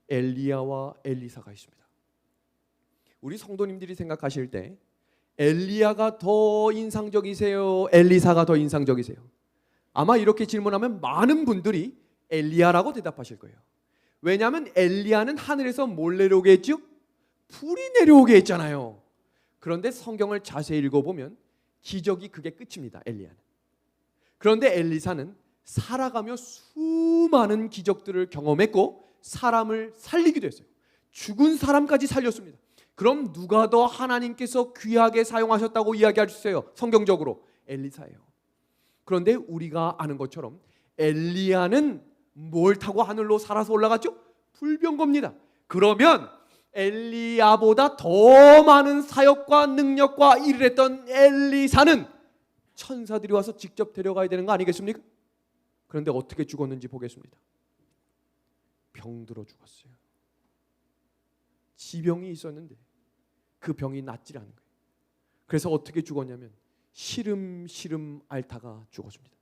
엘리야와 엘리사가 있습니다. 우리 성도님들이 생각하실 때 엘리야가 더 인상적이세요? 엘리사가 더 인상적이세요? 아마 이렇게 질문하면 많은 분들이 엘리야라고 대답하실 거예요. 왜냐하면 엘리야는 하늘에서 뭘 내려오게 했죠? 불이 내려오게 했잖아요. 그런데 성경을 자세히 읽어보면 기적이 그게 끝입니다. 엘리야는. 그런데 엘리사는 살아가며 수많은 기적들을 경험했고 사람을 살리기도 했어요. 죽은 사람까지 살렸습니다. 그럼 누가 더 하나님께서 귀하게 사용하셨다고 이야기할 수 있어요? 성경적으로 엘리사예요. 그런데 우리가 아는 것처럼 엘리야는 뭘 타고 하늘로 살아서 올라갔죠? 불병거입니다. 그러면 엘리야보다 더 많은 사역과 능력과 일을 했던 엘리사는 천사들이 와서 직접 데려가야 되는 거 아니겠습니까? 그런데 어떻게 죽었는지 보겠습니다. 병들어 죽었어요. 지병이 있었는데 그 병이 낫질 않은 거예요. 그래서 어떻게 죽었냐면 시름시름 앓다가 죽었습니다.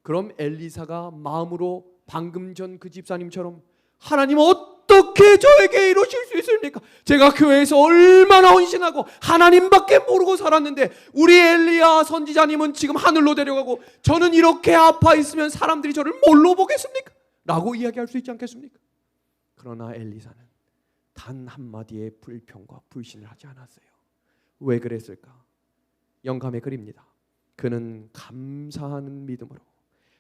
그럼 엘리사가 마음으로 방금 전 그 집사님처럼 하나님 어떻게 저에게 이러실 수 있습니까? 제가 교회에서 얼마나 헌신하고 하나님밖에 모르고 살았는데 우리 엘리야 선지자님은 지금 하늘로 데려가고 저는 이렇게 아파 있으면 사람들이 저를 뭘로 보겠습니까? 라고 이야기할 수 있지 않겠습니까? 그러나 엘리사는 단 한마디의 불평과 불신을 하지 않았어요. 왜 그랬을까? 영감의 글입니다. 그는 감사하는 믿음으로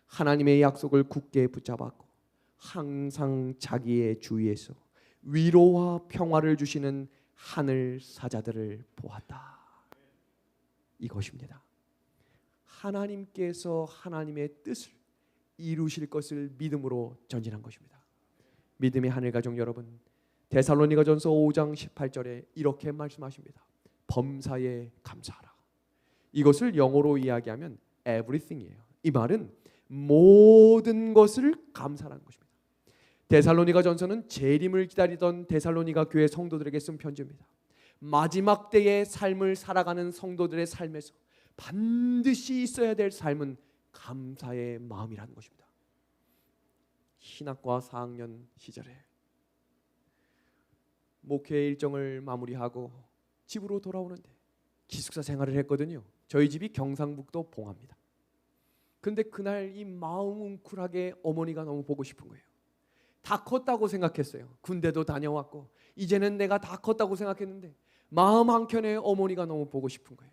하나님의 약속을 굳게 붙잡았고 항상 자기의 주위에서 위로와 평화를 주시는 하늘 사자들을 보았다. 이것입니다. 하나님께서 하나님의 뜻을 이루실 것을 믿음으로 전진한 것입니다. 믿음의 하늘 가족 여러분, 데살로니가전서 5장 18절에 이렇게 말씀하십니다. 범사에 감사하라. 이것을 영어로 이야기하면 everything이에요. 이 말은 모든 것을 감사하는 것입니다. 데살로니가전서는 재림을 기다리던 데살로니가 교회 성도들에게 쓴 편지입니다. 마지막 때의 삶을 살아가는 성도들의 삶에서 반드시 있어야 될 삶은 감사의 마음이라는 것입니다. 신학과 4학년 시절에 목회 일정을 마무리하고 집으로 돌아오는데 기숙사 생활을 했거든요. 저희 집이 경상북도 봉화입니다. 근데 그날 이 마음 웅크하게 어머니가 너무 보고 싶은 거예요. 다 컸다고 생각했어요. 군대도 다녀왔고 이제는 내가 다 컸다고 생각했는데 마음 한켠에 어머니가 너무 보고 싶은 거예요.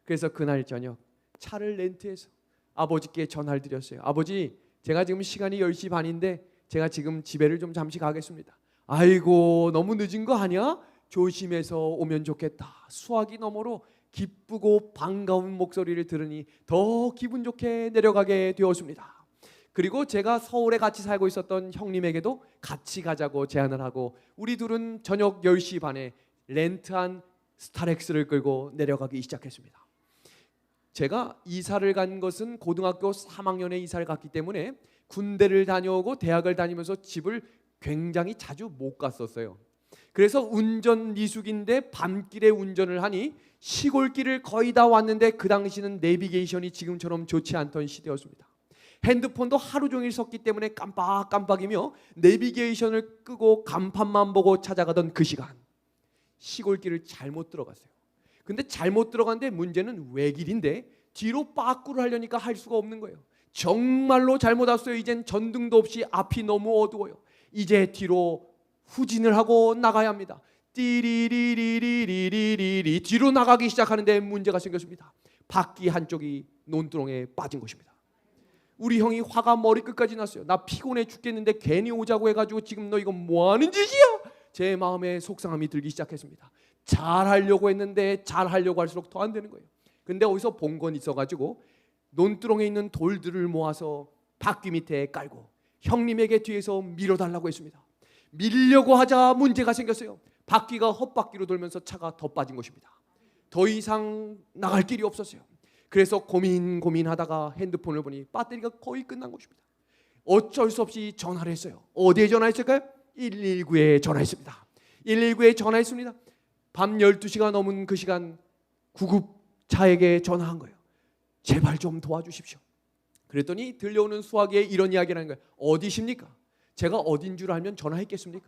그래서 그날 저녁 차를 렌트해서 아버지께 전화를 드렸어요. 아버지, 제가 지금 시간이 10시 반인데 제가 지금 집에를 좀 잠시 가겠습니다. 아이고, 너무 늦은 거 아니야? 조심해서 오면 좋겠다. 수화기 너머로 기쁘고 반가운 목소리를 들으니 더 기분 좋게 내려가게 되었습니다. 그리고 제가 서울에 같이 살고 있었던 형님에게도 같이 가자고 제안을 하고 우리 둘은 저녁 10시 반에 렌트한 스타렉스를 끌고 내려가기 시작했습니다. 제가 이사를 간 것은 고등학교 3학년에 이사를 갔기 때문에 군대를 다녀오고 대학을 다니면서 집을 굉장히 자주 못 갔었어요. 그래서 운전 미숙인데 밤길에 운전을 하니 시골길을 거의 다 왔는데 그 당시는 내비게이션이 지금처럼 좋지 않던 시대였습니다. 핸드폰도 하루 종일 썼기 때문에 깜빡깜빡이며 내비게이션을 끄고 간판만 보고 찾아가던 그 시간, 시골길을 잘못 들어갔어요. 근데 잘못 들어갔는데 문제는 외길인데 뒤로 빠꾸를 하려니까 할 수가 없는 거예요. 정말로 잘못 왔어요. 이젠 전등도 없이 앞이 너무 어두워요. 이제 뒤로 후진을 하고 나가야 합니다. 띠리리리리리리리 뒤로 나가기 시작하는데 문제가 생겼습니다. 바퀴 한쪽이 논두렁에 빠진 것입니다. 우리 형이 화가 머리끝까지 났어요. 나 피곤해 죽겠는데 괜히 오자고 해가지고 지금 너 이거 뭐하는 짓이야? 제 마음에 속상함이 들기 시작했습니다. 잘하려고 했는데 잘하려고 할수록 더 안 되는 거예요. 근데 어디서 본 건 있어가지고 논두렁에 있는 돌들을 모아서 바퀴 밑에 깔고 형님에게 뒤에서 밀어달라고 했습니다. 밀려고 하자 문제가 생겼어요. 바퀴가 헛바퀴로 돌면서 차가 더 빠진 것입니다. 더 이상 나갈 길이 없었어요. 그래서 고민하다가 핸드폰을 보니 배터리가 거의 끝난 것입니다. 어쩔 수 없이 전화를 했어요. 어디에 전화했을까요? 119에 전화했습니다. 119에 전화했습니다. 밤 12시가 넘은 그 시간 구급차에게 전화한 거예요. 제발 좀 도와주십시오. 그랬더니 들려오는 수화기에 이런 이야기를 하는 거예요. 어디십니까? 제가 어딘 줄 알면 전화했겠습니까?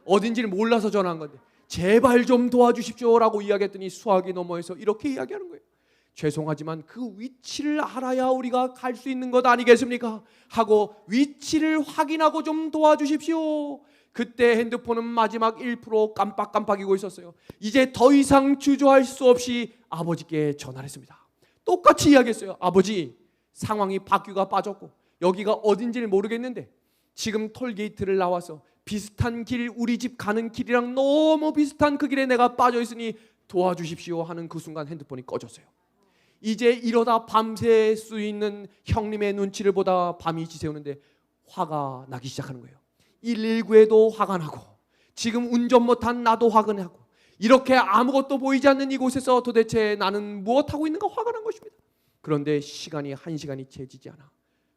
어딘지를 몰라서 전화한 건데 제발 좀 도와주십시오라고 이야기했더니 수화기 너머에서 이렇게 이야기하는 거예요. 죄송하지만 그 위치를 알아야 우리가 갈 수 있는 것 아니겠습니까? 하고 위치를 확인하고 좀 도와주십시오. 그때 핸드폰은 마지막 1% 깜빡깜빡이고 있었어요. 이제 더 이상 주저할 수 없이 아버지께 전화를 했습니다. 똑같이 이야기했어요. 아버지, 상황이 바퀴가 빠졌고 여기가 어딘지를 모르겠는데 지금 톨게이트를 나와서 비슷한 길, 우리 집 가는 길이랑 너무 비슷한 그 길에 내가 빠져 있으니 도와주십시오 하는 그 순간 핸드폰이 꺼졌어요. 이제 이러다 밤샐 수 있는 형님의 눈치를 보다 밤이 지새우는데 화가 나기 시작하는 거예요. 119에도 화가 나고 지금 운전 못한 나도 화가 나고 이렇게 아무것도 보이지 않는 이곳에서 도대체 나는 무엇하고 있는가 화가 난 것입니다. 그런데 시간이 1시간이 채지지 않아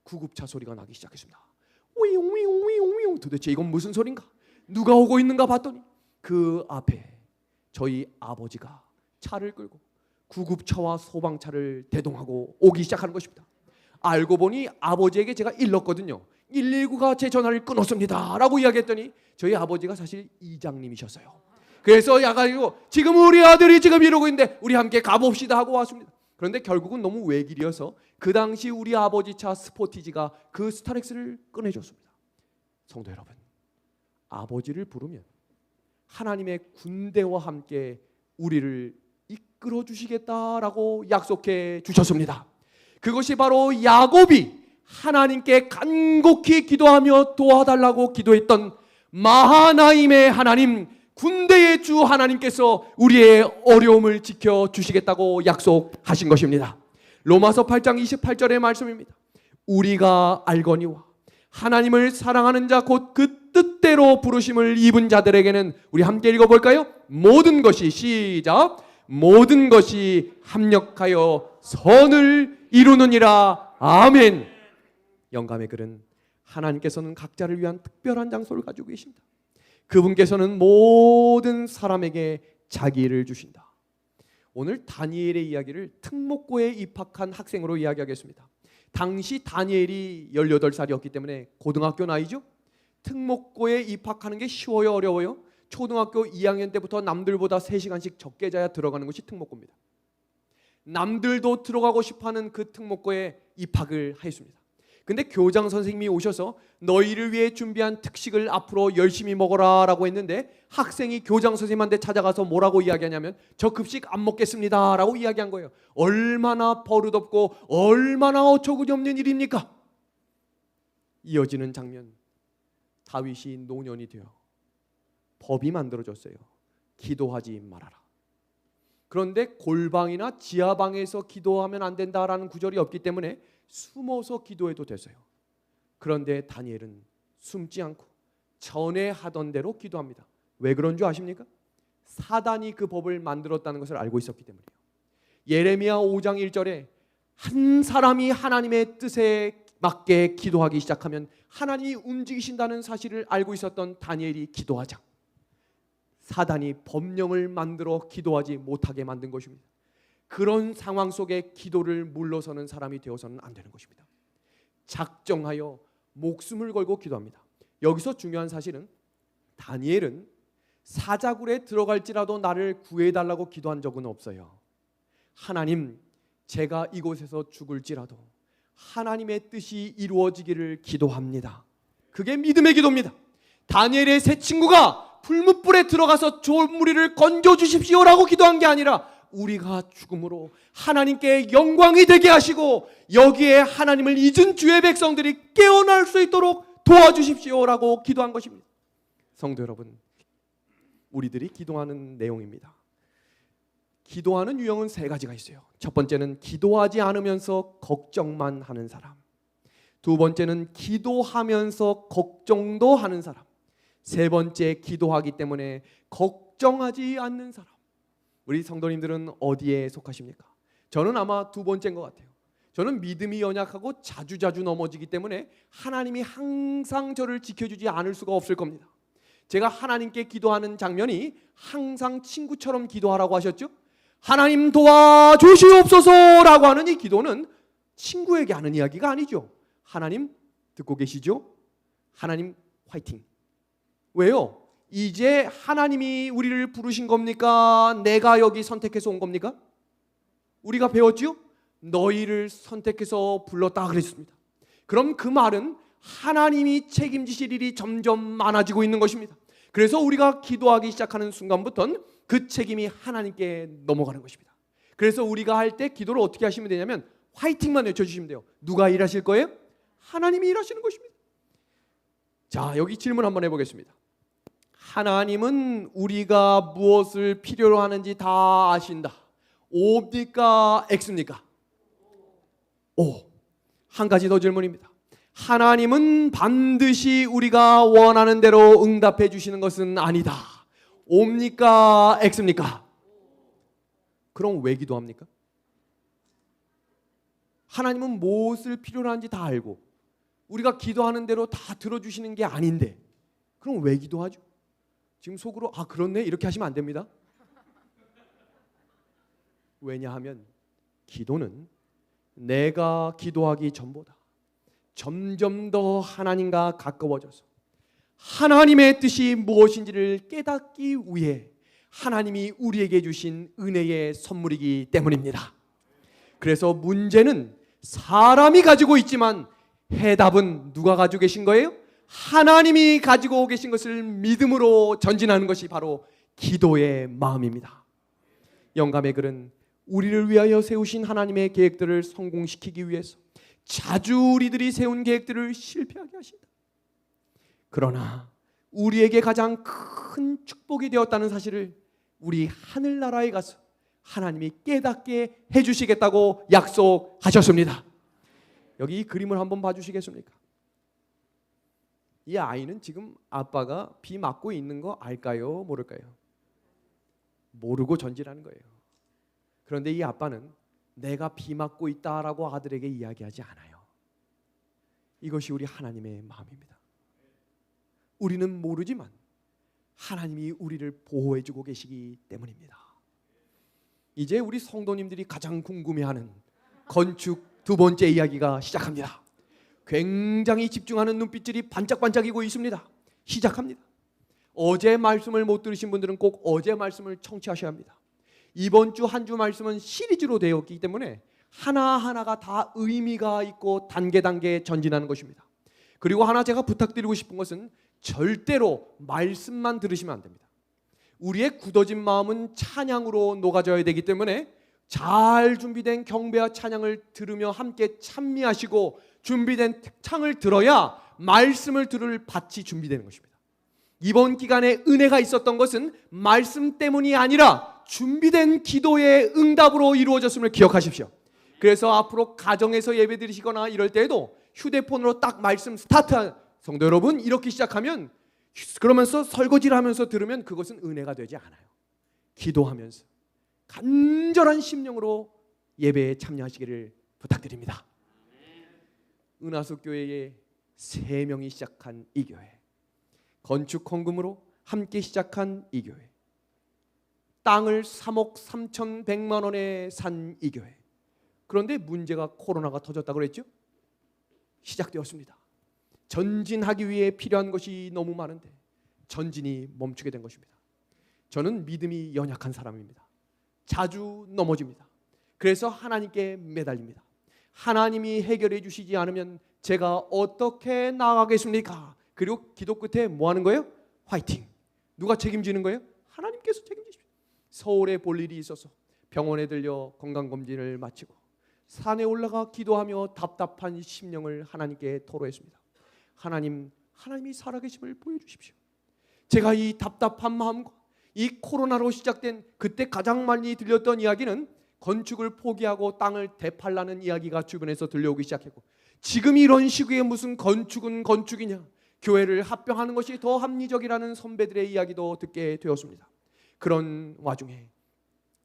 구급차 소리가 나기 시작했습니다. 윙윙윙윙윙 도대체 이건 무슨 소린가? 누가 오고 있는가 봤더니 그 앞에 저희 아버지가 차를 끌고 구급차와 소방차를 대동하고 오기 시작하는 것입니다. 알고 보니 아버지에게 제가 일렀거든요. 119가 제 전화를 끊었습니다 라고 이야기했더니 저희 아버지가 사실 이장님이셨어요. 그래서 야가지고 지금 우리 아들이 지금 이러고 있는데 우리 함께 가봅시다 하고 왔습니다. 그런데 결국은 너무 외길이어서 그 당시 우리 아버지 차 스포티지가 그 스타렉스를 꺼내줬습니다. 성도 여러분, 아버지를 부르면 하나님의 군대와 함께 우리를 이끌어 주시겠다라고 약속해 주셨습니다. 그것이 바로 야곱이 하나님께 간곡히 기도하며 도와달라고 기도했던 마하나임의 하나님, 군대의 주 하나님께서 우리의 어려움을 지켜주시겠다고 약속하신 것입니다. 로마서 8장 28절의 말씀입니다. 우리가 알거니와 하나님을 사랑하는 자 곧 그 뜻대로 부르심을 입은 자들에게는, 우리 함께 읽어볼까요? 모든 것이, 시작, 모든 것이 합력하여 선을 이루느니라. 아멘. 영감의 글은 하나님께서는 각자를 위한 특별한 장소를 가지고 계십니다. 그분께서는 모든 사람에게 자기 일을 주신다. 오늘 다니엘의 이야기를 특목고에 입학한 학생으로 이야기하겠습니다. 당시 다니엘이 18살이었기 때문에 고등학교 나이죠. 특목고에 입학하는 게 쉬워요, 어려워요? 초등학교 2학년 때부터 남들보다 3시간씩 적게 자야 들어가는 것이 특목고입니다. 남들도 들어가고 싶어하는 그 특목고에 입학을 하였습니다. 근데 교장 선생님이 오셔서 너희를 위해 준비한 특식을 앞으로 열심히 먹어라 라고 했는데, 학생이 교장 선생님한테 찾아가서 뭐라고 이야기하냐면 저 급식 안 먹겠습니다 라고 이야기한 거예요. 얼마나 버릇없고 얼마나 어처구니 없는 일입니까? 이어지는 장면, 다윗이 노년이 되어 법이 만들어졌어요. 기도하지 말아라. 그런데 골방이나 지하방에서 기도하면 안 된다라는 구절이 없기 때문에 숨어서 기도해도 됐어요. 그런데 다니엘은 숨지 않고 전에 하던 대로 기도합니다. 왜 그런 줄 아십니까? 사단이 그 법을 만들었다는 것을 알고 있었기 때문이에요. 예레미야 5장 1절에 한 사람이 하나님의 뜻에 맞게 기도하기 시작하면 하나님이 움직이신다는 사실을 알고 있었던 다니엘이 기도하자 사단이 법령을 만들어 기도하지 못하게 만든 것입니다. 그런 상황 속에 기도를 물러서는 사람이 되어서는 안 되는 것입니다. 작정하여 목숨을 걸고 기도합니다. 여기서 중요한 사실은 다니엘은 사자굴에 들어갈지라도 나를 구해달라고 기도한 적은 없어요. 하나님, 제가 이곳에서 죽을지라도 하나님의 뜻이 이루어지기를 기도합니다. 그게 믿음의 기도입니다. 다니엘의 세 친구가 풀무불에 들어가서 무리를 건져 주십시오라고 기도한 게 아니라 우리가 죽음으로 하나님께 영광이 되게 하시고 여기에 하나님을 잊은 주의 백성들이 깨어날 수 있도록 도와주십시오라고 기도한 것입니다. 성도 여러분, 우리들이 기도하는 내용입니다. 기도하는 유형은 3가지가 있어요. 첫 번째는 기도하지 않으면서 걱정만 하는 사람, 두 번째는 기도하면서 걱정도 하는 사람, 세 번째 기도하기 때문에 걱정하지 않는 사람. 우리 성도님들은 어디에 속하십니까? 저는 아마 두 번째인 것 같아요. 저는 믿음이 연약하고 자주자주 넘어지기 때문에 하나님이 항상 저를 지켜주지 않을 수가 없을 겁니다. 제가 하나님께 기도하는 장면이 항상 친구처럼 기도하라고 하셨죠? 하나님 도와주시옵소서라고 하는 이 기도는 친구에게 하는 이야기가 아니죠. 하나님 듣고 계시죠? 하나님 화이팅. 왜요? 이제 하나님이 우리를 부르신 겁니까? 내가 여기 선택해서 온 겁니까? 우리가 배웠죠? 너희를 선택해서 불렀다 그랬습니다. 그럼 그 말은 하나님이 책임지실 일이 점점 많아지고 있는 것입니다. 그래서 우리가 기도하기 시작하는 순간부터는 그 책임이 하나님께 넘어가는 것입니다. 그래서 우리가 할 때 기도를 어떻게 하시면 되냐면 화이팅만 외쳐주시면 돼요. 누가 일하실 거예요? 하나님이 일하시는 것입니다. 자, 여기 질문 한번 해보겠습니다. 하나님은 우리가 무엇을 필요로 하는지 다 아신다. O입니까? X입니까? O. 한 가지 더 질문입니다. 하나님은 반드시 우리가 원하는 대로 응답해 주시는 것은 아니다. O입니까? X입니까? 그럼 왜 기도합니까? 하나님은 무엇을 필요로 하는지 다 알고 우리가 기도하는 대로 다 들어주시는 게 아닌데 그럼 왜 기도하죠? 지금 속으로 아 그렇네 이렇게 하시면 안 됩니다. 왜냐하면 기도는 내가 기도하기 전보다 점점 더 하나님과 가까워져서 하나님의 뜻이 무엇인지를 깨닫기 위해 하나님이 우리에게 주신 은혜의 선물이기 때문입니다. 그래서 문제는 사람이 가지고 있지만 해답은 누가 가지고 계신 거예요? 하나님이 가지고 계신 것을 믿음으로 전진하는 것이 바로 기도의 마음입니다. 영감의 글은 우리를 위하여 세우신 하나님의 계획들을 성공시키기 위해서 자주 우리들이 세운 계획들을 실패하게 하신다. 그러나 우리에게 가장 큰 축복이 되었다는 사실을 우리 하늘나라에 가서 하나님이 깨닫게 해주시겠다고 약속하셨습니다. 여기 이 그림을 한번 봐주시겠습니까? 이 아이는 지금 아빠가 비 맞고 있는 거 알까요? 모를까요? 모르고 전진하는 거예요. 그런데 이 아빠는 내가 비 맞고 있다라고 아들에게 이야기하지 않아요. 이것이 우리 하나님의 마음입니다. 우리는 모르지만 하나님이 우리를 보호해주고 계시기 때문입니다. 이제 우리 성도님들이 가장 궁금해하는 건축 두 번째 이야기가 시작합니다. 굉장히 집중하는 눈빛들이 반짝반짝이고 있습니다. 시작합니다. 어제 말씀을 못 들으신 분들은 꼭 어제 말씀을 청취하셔야 합니다. 이번 주 한 주 말씀은 시리즈로 되어 있기 때문에 하나하나가 다 의미가 있고 단계 전진하는 것입니다. 그리고 하나 제가 부탁드리고 싶은 것은 절대로 말씀만 들으시면 안 됩니다. 우리의 굳어진 마음은 찬양으로 녹아져야 되기 때문에 잘 준비된 경배와 찬양을 들으며 함께 찬미하시고 준비된 창을 들어야 말씀을 들을 밭이 준비되는 것입니다. 이번 기간에 은혜가 있었던 것은 말씀 때문이 아니라 준비된 기도의 응답으로 이루어졌음을 기억하십시오. 그래서 앞으로 가정에서 예배 드리시거나 이럴 때에도 휴대폰으로 딱 말씀 스타트, 성도 여러분 이렇게 시작하면 그러면서 설거지를 하면서 들으면 그것은 은혜가 되지 않아요. 기도하면서 간절한 심령으로 예배에 참여하시기를 부탁드립니다. 은하수 교회의 3명이 시작한 이 교회, 건축 헌금으로 함께 시작한 이 교회, 땅을 3억 3,100만 원에 산 이 교회. 그런데 문제가 코로나가 터졌다고 그랬죠? 시작되었습니다. 전진하기 위해 필요한 것이 너무 많은데 전진이 멈추게 된 것입니다. 저는 믿음이 연약한 사람입니다. 자주 넘어집니다. 그래서 하나님께 매달립니다. 하나님이 해결해 주시지 않으면 제가 어떻게 나가겠습니까? 그리고 기도 끝에 뭐 하는 거예요? 화이팅! 누가 책임지는 거예요? 하나님께서 책임지십시오. 서울에 볼 일이 있어서 병원에 들려 건강검진을 마치고 산에 올라가 기도하며 답답한 심령을 하나님께 토로했습니다. 하나님이 살아계심을 보여주십시오. 제가 이 답답한 마음과 이 코로나로 시작된 그때 가장 많이 들렸던 이야기는 건축을 포기하고 땅을 되팔라는 이야기가 주변에서 들려오기 시작했고, 지금 이런 시기에 무슨 건축은 건축이냐, 교회를 합병하는 것이 더 합리적이라는 선배들의 이야기도 듣게 되었습니다. 그런 와중에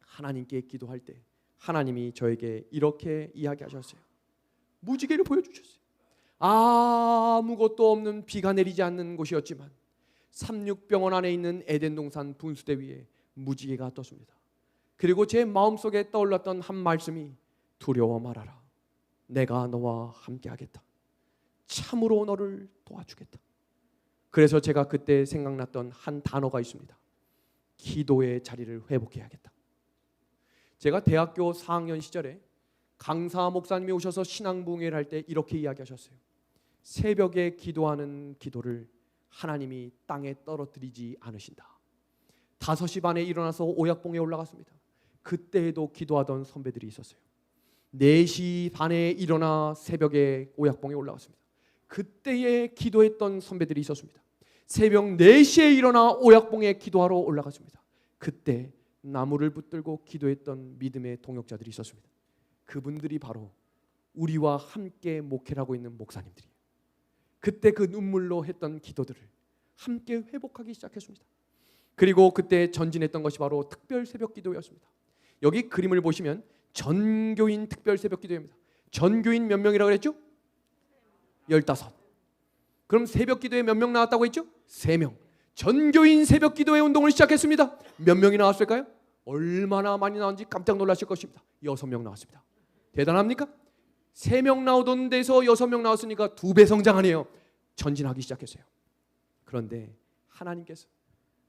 하나님께 기도할 때 하나님이 저에게 이렇게 이야기하셨어요. 무지개를 보여주셨어요. 아무것도 없는 비가 내리지 않는 곳이었지만 삼육병원 안에 있는 에덴동산 분수대 위에 무지개가 떴습니다. 그리고 제 마음속에 떠올랐던 한 말씀이 두려워 말아라. 내가 너와 함께하겠다. 참으로 너를 도와주겠다. 그래서 제가 그때 생각났던 한 단어가 있습니다. 기도의 자리를 회복해야겠다. 제가 대학교 4학년 시절에 강사 목사님이 오셔서 신앙부흥회를 할 때 이렇게 이야기하셨어요. 새벽에 기도하는 기도를 하나님이 땅에 떨어뜨리지 않으신다. 5시 반에 일어나서 오약봉에 올라갔습니다. 그때에도 기도하던 선배들이 있었어요. 4시 반에 일어나 새벽에 오약봉에 올라갔습니다. 그때에 기도했던 선배들이 있었습니다. 새벽 4시에 일어나 오약봉에 기도하러 올라갔습니다. 그때 나무를 붙들고 기도했던 믿음의 동역자들이 있었습니다. 그분들이 바로 우리와 함께 목회를 하고 있는 목사님들이에요. 그때 그 눈물로 했던 기도들을 함께 회복하기 시작했습니다. 그리고 그때 전진했던 것이 바로 특별 새벽 기도였습니다. 여기 그림을 보시면 전교인 특별 새벽 기도입니다. 전교인 몇 명이라고 그랬죠? 15. 그럼 새벽 기도에 몇 명 나왔다고 했죠? 3명. 전교인 새벽 기도의 운동을 시작했습니다. 몇 명이 나왔을까요? 얼마나 많이 나왔는지 깜짝 놀라실 것입니다. 6명 나왔습니다. 대단합니까? 3명 나오던 데서 6명 나왔으니까 2배 성장하네요. 전진하기 시작했어요. 그런데 하나님께서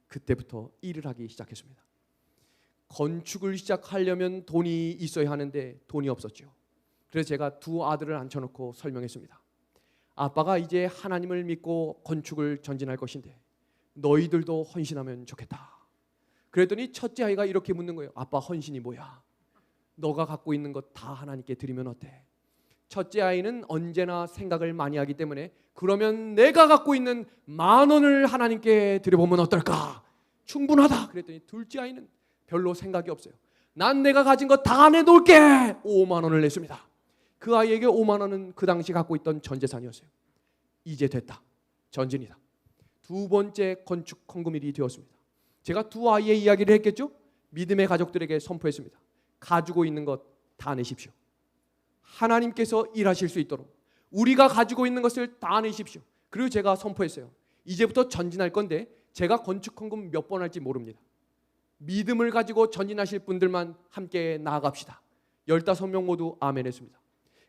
그때부터 일을 하기 시작했습니다. 건축을 시작하려면 돈이 있어야 하는데 돈이 없었죠. 그래서 제가 2 아들을 앉혀놓고 설명했습니다. 아빠가 이제 하나님을 믿고 건축을 전진할 것인데 너희들도 헌신하면 좋겠다. 그랬더니 첫째 아이가 이렇게 묻는 거예요. 아빠, 헌신이 뭐야? 너가 갖고 있는 것 다 하나님께 드리면 어때? 첫째 아이는 언제나 생각을 많이 하기 때문에 그러면 내가 갖고 있는 10,000원을 하나님께 드려보면 어떨까? 충분하다. 그랬더니 둘째 아이는 별로 생각이 없어요. 난 내가 가진 거 다 내놓을게. 5만 원을 냈습니다. 그 아이에게 5만 원은 그 당시 갖고 있던 전 재산이었어요. 이제 됐다. 전진이다. 2번째 건축 헌금일이 되었습니다. 제가 2 아이의 이야기를 했겠죠? 믿음의 가족들에게 선포했습니다. 가지고 있는 것 다 내십시오. 하나님께서 일하실 수 있도록 우리가 가지고 있는 것을 다 내십시오. 그리고 제가 선포했어요. 이제부터 전진할 건데 제가 건축 헌금 몇 번 할지 모릅니다. 믿음을 가지고 전진하실 분들만 함께 나아갑시다. 15명 모두 아멘 했습니다.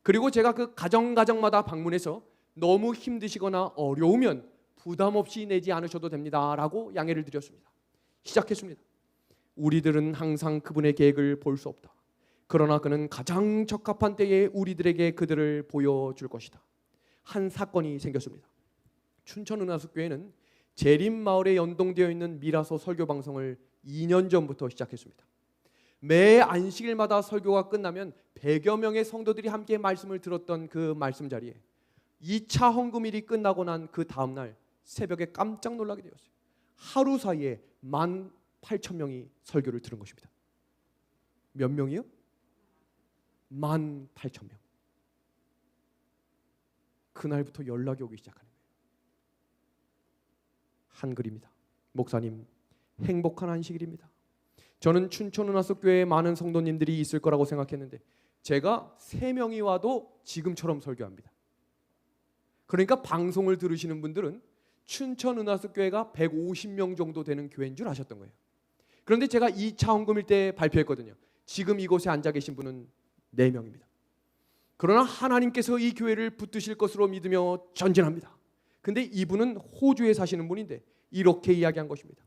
그리고 제가 그 가정마다 방문해서 너무 힘드시거나 어려우면 부담 없이 내지 않으셔도 됩니다 라고 양해를 드렸습니다. 시작했습니다. 우리들은 항상 그분의 계획을 볼 수 없다. 그러나 그는 가장 적합한 때에 우리들에게 그들을 보여줄 것이다. 한 사건이 생겼습니다. 춘천 은하숙교회는 재림마을에 연동되어 있는 미라소 설교 방송을 2년 전부터 시작했습니다. 매 안식일마다 설교가 끝나면 100여 명의 성도들이 함께 말씀을 들었던 그 말씀 자리에 2차 헌금일이 끝나고 난 그 다음날 새벽에 깜짝 놀라게 되었어요. 하루 사이에 18,000명이 설교를 들은 것입니다. 몇 명이요? 18,000명. 그날부터 연락이 오기 시작하는 거예요. 한글입니다. 목사님, 행복한 안식일입니다. 저는 춘천 은하숙교회에 많은 성도님들이 있을 거라고 생각했는데 제가 3명이 와도 지금처럼 설교합니다. 그러니까 방송을 들으시는 분들은 춘천 은하숙교회가 150명 정도 되는 교회인 줄 아셨던 거예요. 그런데 제가 2차 헌금일 때 발표했거든요. 지금 이곳에 앉아 계신 분은 4명입니다. 그러나 하나님께서 이 교회를 붙드실 것으로 믿으며 전진합니다. 근데 이분은 호주에 사시는 분인데 이렇게 이야기한 것입니다.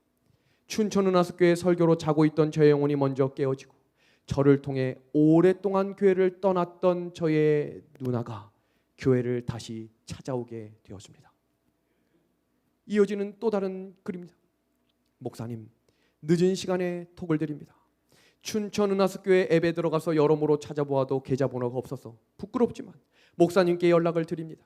춘천 은하숙교회 설교로 자고 있던 저의 영혼이 먼저 깨어지고 저를 통해 오랫동안 교회를 떠났던 저의 누나가 교회를 다시 찾아오게 되었습니다. 이어지는 또 다른 글입니다. 목사님, 늦은 시간에 톡을 드립니다. 춘천 은하숙교회 앱에 들어가서 여러모로 찾아보아도 계좌번호가 없어서 부끄럽지만 목사님께 연락을 드립니다.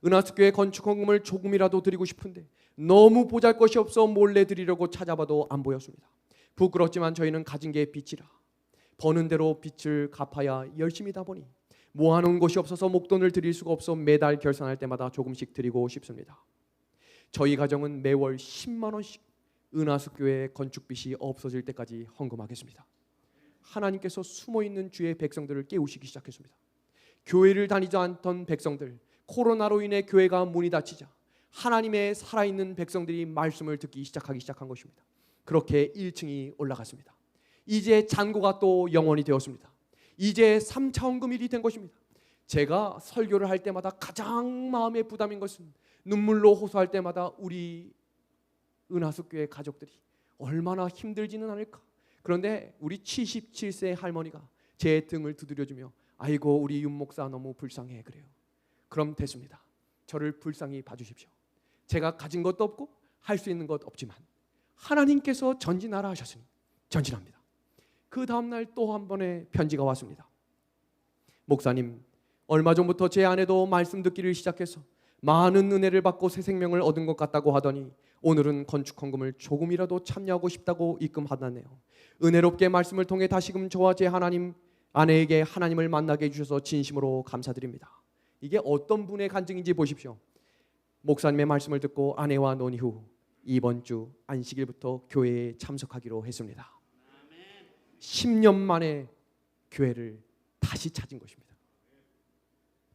은하숙교회 건축 헌금을 조금이라도 드리고 싶은데 너무 보잘것이 없어 몰래 드리려고 찾아봐도 안 보였습니다. 부끄럽지만 저희는 가진 게 빚이라 버는 대로 빚을 갚아야 열심히다 보니 모아놓은 곳이 없어서 목돈을 드릴 수가 없어 매달 결산할 때마다 조금씩 드리고 싶습니다. 저희 가정은 매월 10만 원씩 은하숙교회 건축빚이 없어질 때까지 헌금하겠습니다. 하나님께서 숨어있는 주의 백성들을 깨우시기 시작했습니다. 교회를 다니지 않던 백성들, 코로나로 인해 교회가 문이 닫히자 하나님의 살아있는 백성들이 말씀을 듣기 시작한 것입니다. 그렇게 1층이 올라갔습니다. 이제 잔고가 또 영원이 되었습니다. 이제 3차 헌금일이 된 것입니다. 제가 설교를 할 때마다 가장 마음에 부담인 것은 눈물로 호소할 때마다 우리 은하숙교회 가족들이 얼마나 힘들지는 않을까. 그런데 우리 77세 할머니가 제 등을 두드려주며 아이고 우리 윤 목사 너무 불쌍해 그래요. 그럼 됐습니다. 저를 불쌍히 봐주십시오. 제가 가진 것도 없고 할 수 있는 것 없지만 하나님께서 전진하라 하셨으니 전진합니다. 그 다음날 또 한 번의 편지가 왔습니다. 목사님, 얼마 전부터 제 아내도 말씀 듣기를 시작해서 많은 은혜를 받고 새 생명을 얻은 것 같다고 하더니 오늘은 건축 헌금을 조금이라도 참여하고 싶다고 입금하다네요. 은혜롭게 말씀을 통해 다시금 저와 제 아내에게 하나님을 만나게 해주셔서 진심으로 감사드립니다. 이게 어떤 분의 간증인지 보십시오. 목사님의 말씀을 듣고 아내와 논의 후 이번 주 안식일부터 교회에 참석하기로 했습니다. 10년 만에 교회를 다시 찾은 것입니다.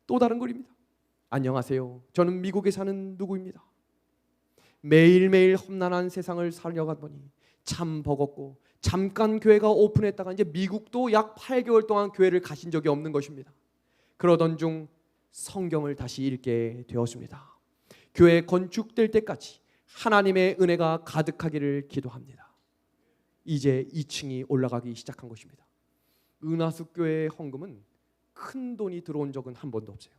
또 다른 글입니다. 안녕하세요. 저는 미국에 사는 누구입니다. 매일매일 험난한 세상을 살려가보니 참 버겁고 잠깐 교회가 오픈했다가 이제 미국도 약 8개월 동안 교회를 가신 적이 없는 것입니다. 그러던 중 성경을 다시 읽게 되었습니다. 교회 건축될 때까지 하나님의 은혜가 가득하기를 기도합니다. 이제 2층이 올라가기 시작한 것입니다. 은하수 교회의 헌금은 큰 돈이 들어온 적은 한 번도 없어요.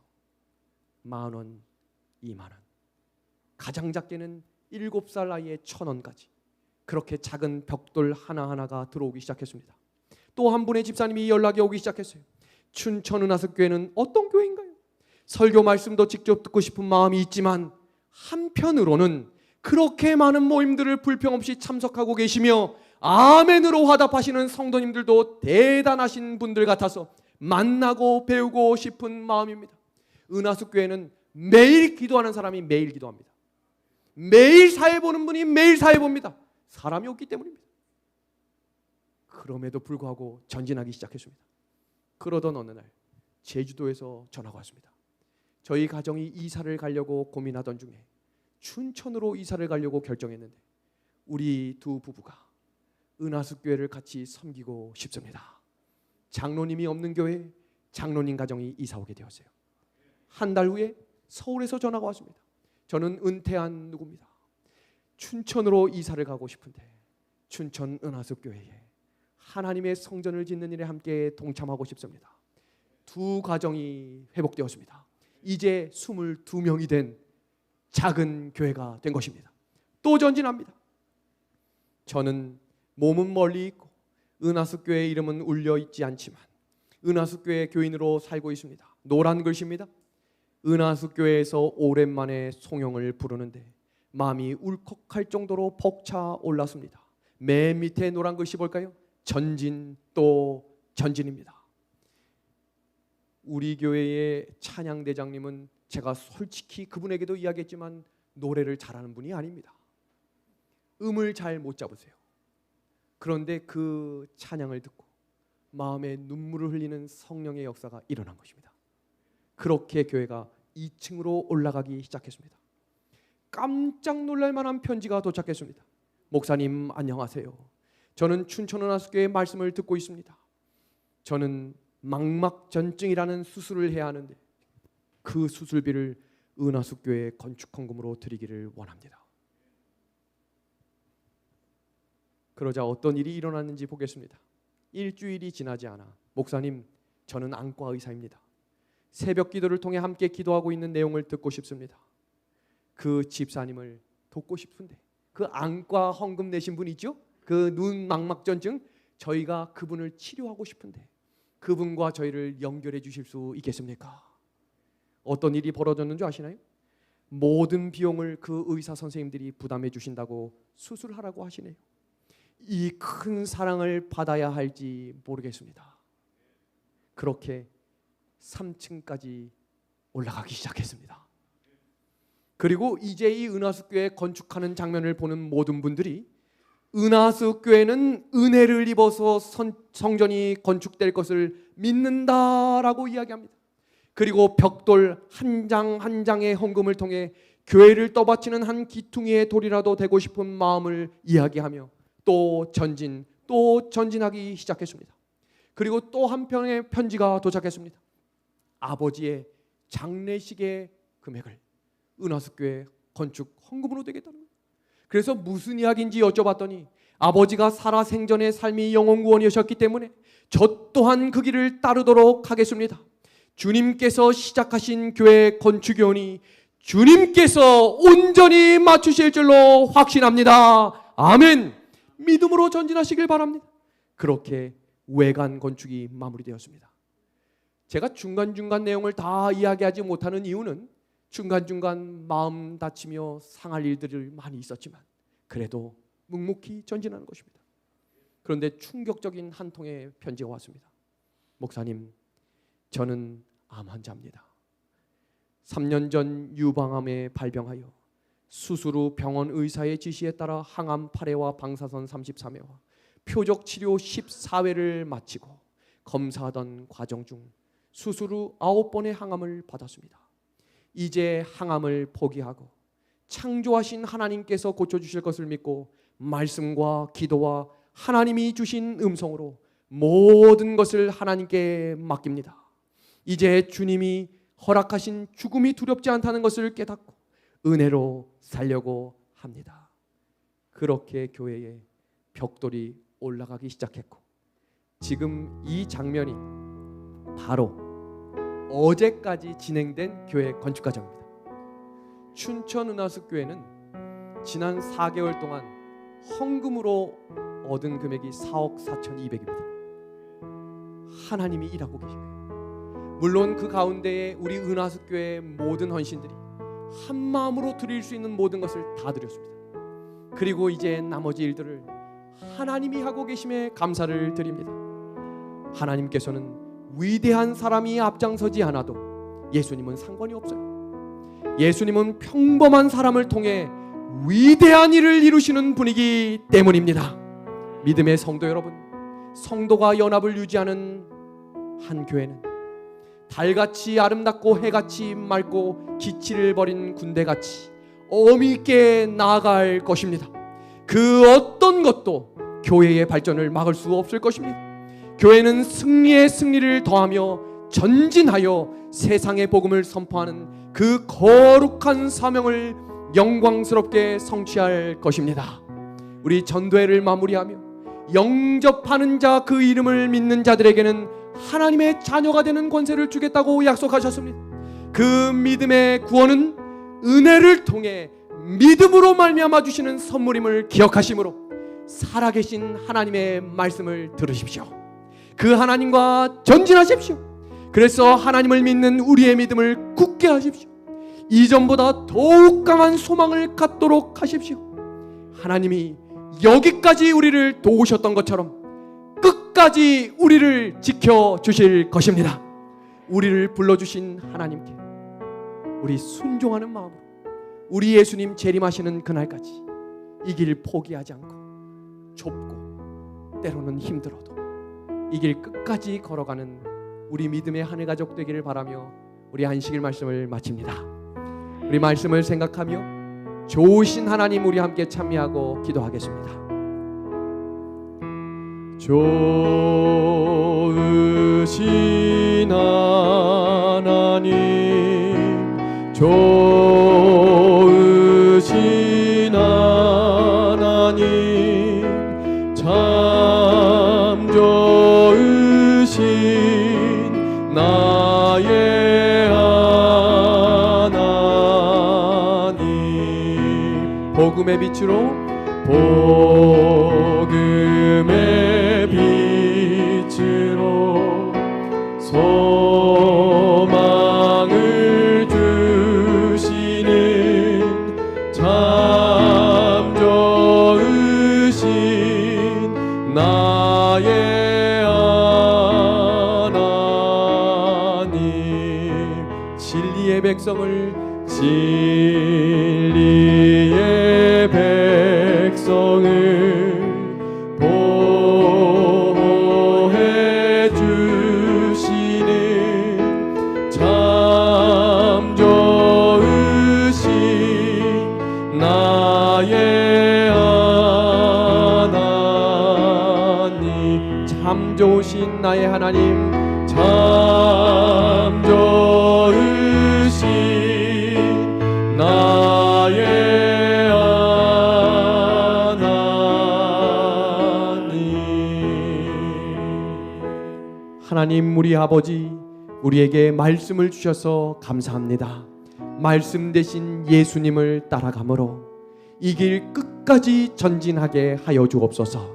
10,000원, 20,000원, 가장 작게는 7살 나이에 1,000원까지 그렇게 작은 벽돌 하나하나가 들어오기 시작했습니다. 또 한 분의 집사님이 연락이 오기 시작했어요. 춘천 은하수 교회는 어떤 교회인가요? 설교 말씀도 직접 듣고 싶은 마음이 있지만 한편으로는 그렇게 많은 모임들을 불평 없이 참석하고 계시며 아멘으로 화답하시는 성도님들도 대단하신 분들 같아서 만나고 배우고 싶은 마음입니다. 은하수 교회는 매일 기도하는 사람이 매일 기도합니다. 매일 사회 보는 분이 매일 사회 봅니다. 사람이 없기 때문입니다. 그럼에도 불구하고 전진하기 시작했습니다. 그러던 어느 날 제주도에서 전화가 왔습니다. 저희 가정이 이사를 가려고 고민하던 중에 춘천으로 이사를 가려고 결정했는데 우리 두 부부가 은하수 교회를 같이 섬기고 싶습니다. 장로님이 없는 교회에 장로님 가정이 이사 오게 되었어요. 한 달 후에 서울에서 전화가 왔습니다. 저는 은퇴한 누구입니다. 춘천으로 이사를 가고 싶은데 춘천 은하수 교회에 하나님의 성전을 짓는 일에 함께 동참하고 싶습니다. 두 가정이 회복되었습니다. 이제 22명이 된 작은 교회가 된 것입니다. 또 전진합니다. 저는 몸은 멀리 있고 은하수 교회의 이름은 울려 있지 않지만 은하수 교회 교인으로 살고 있습니다. 노란 글씨입니다. 은하수 교회에서 오랜만에 송영을 부르는데 마음이 울컥할 정도로 벅차 올랐습니다. 맨 밑에 노란 글씨 볼까요? 전진 또 전진입니다. 우리 교회의 찬양대장님은 제가 솔직히 그분에게도 이야기했지만 노래를 잘하는 분이 아닙니다. 음을 잘 못 잡으세요. 그런데 그 찬양을 듣고 마음에 눈물을 흘리는 성령의 역사가 일어난 것입니다. 그렇게 교회가 2층으로 올라가기 시작했습니다. 깜짝 놀랄 만한 편지가 도착했습니다. 목사님 안녕하세요. 저는 춘천은하수교회 말씀을 듣고 있습니다. 저는 망막전증이라는 수술을 해야 하는데 그 수술비를 은하수교회 건축헌금으로 드리기를 원합니다. 그러자 어떤 일이 일어났는지 보겠습니다. 일주일이 지나지 않아 목사님 저는 안과 의사입니다. 새벽 기도를 통해 함께 기도하고 있는 내용을 듣고 싶습니다. 그 집사님을 돕고 싶은데 그 안과 헌금 내신 분 있죠? 그 눈 망막전증 저희가 그분을 치료하고 싶은데 그분과 저희를 연결해 주실 수 있겠습니까? 어떤 일이 벌어졌는 줄 아시나요? 모든 비용을 그 의사 선생님들이 부담해 주신다고 수술하라고 하시네요. 이 큰 사랑을 받아야 할지 모르겠습니다. 그렇게 3층까지 올라가기 시작했습니다. 그리고 이제 이 은하수교회 건축하는 장면을 보는 모든 분들이 은하수교회는 은혜를 입어서 성전이 건축될 것을 믿는다라고 이야기합니다. 그리고 벽돌 한 장 한 장의 헌금을 통해 교회를 떠받치는 한 기퉁이의 돌이라도 되고 싶은 마음을 이야기하며 또 전진하기 시작했습니다. 그리고 또 한 편의 편지가 도착했습니다. 아버지의 장례식의 금액을 은하수교회 건축 헌금으로 되겠다는 거예요. 그래서 무슨 이야기인지 여쭤봤더니 아버지가 살아생전의 삶이 영혼구원이셨기 때문에 저 또한 그 길을 따르도록 하겠습니다. 주님께서 시작하신 교회 건축이오니 주님께서 온전히 맞추실 줄로 확신합니다. 아멘. 믿음으로 전진하시길 바랍니다. 그렇게 외관 건축이 마무리되었습니다. 제가 중간중간 내용을 다 이야기하지 못하는 이유는 중간중간 마음 다치며 상할 일들이 많이 있었지만 그래도 묵묵히 전진하는 것입니다. 그런데 충격적인 한 통의 편지가 왔습니다. 목사님, 저는 암 환자입니다. 3년 전 유방암에 발병하여 수술 후 병원 의사의 지시에 따라 항암 8회와 방사선 33회와 표적 치료 14회를 마치고 검사하던 과정 중 수술 후 9번의 항암을 받았습니다. 이제 항암을 포기하고 창조하신 하나님께서 고쳐주실 것을 믿고 말씀과 기도와 하나님이 주신 음성으로 모든 것을 하나님께 맡깁니다. 이제 주님이 허락하신 죽음이 두렵지 않다는 것을 깨닫고 은혜로 살려고 합니다. 그렇게 교회에 벽돌이 올라가기 시작했고, 지금 이 장면이 바로 어제까지 진행된 교회 건축 과정입니다. 춘천 은하숙교회는 지난 4개월 동안 헌금으로 얻은 금액이 4억 4,200입니다. 하나님이 일하고 계십니다. 물론 그 가운데에 우리 은하숙교회의 모든 헌신들이 한 마음으로 드릴 수 있는 모든 것을 다 드렸습니다. 그리고 이제 나머지 일들을 하나님이 하고 계심에 감사를 드립니다. 하나님께서는 위대한 사람이 앞장서지 않아도 예수님은 상관이 없어요. 예수님은 평범한 사람을 통해 위대한 일을 이루시는 분이기 때문입니다. 믿음의 성도 여러분, 성도가 연합을 유지하는 한 교회는 달같이 아름답고 해같이 맑고 기치를 버린 군대같이 어미 있게 나아갈 것입니다. 그 어떤 것도 교회의 발전을 막을 수 없을 것입니다. 교회는 승리에 승리를 더하며 전진하여 세상의 복음을 선포하는 그 거룩한 사명을 영광스럽게 성취할 것입니다. 우리 전도회를 마무리하며 영접하는 자, 그 이름을 믿는 자들에게는 하나님의 자녀가 되는 권세를 주겠다고 약속하셨습니다. 그 믿음의 구원은 은혜를 통해 믿음으로 말미암아 주시는 선물임을 기억하심으로 살아계신 하나님의 말씀을 들으십시오. 그 하나님과 전진하십시오. 그래서 하나님을 믿는 우리의 믿음을 굳게 하십시오. 이전보다 더욱 강한 소망을 갖도록 하십시오. 하나님이 여기까지 우리를 도우셨던 것처럼 끝까지 우리를 지켜주실 것입니다. 우리를 불러주신 하나님께 우리 순종하는 마음으로 우리 예수님 재림하시는 그날까지 이 길 포기하지 않고 좁고 때로는 힘들어도 이 길 끝까지 걸어가는 우리 믿음의 한 해 가족 되기를 바라며 우리 안식일 말씀을 마칩니다. 우리 말씀을 생각하며 좋으신 하나님 우리 함께 찬미하고 기도하겠습니다. 좋으신 하나님, 좋으신 하나님, 참 좋으신 나의 하나님. 복음의 빛으로 복음의 빛으로 소망을 주시는 참 좋으신 나의 하나님. 진리의 백성을 진리의 백성을 보호해 주시는 참 좋으신 나의 하나님. 참 좋으신 나의 하나님, 참 좋으신 나의 하나님. 하나님 우리 아버지, 우리에게 말씀을 주셔서 감사합니다. 말씀 대신 예수님을 따라가므로 이 길 끝까지 전진하게 하여 주옵소서.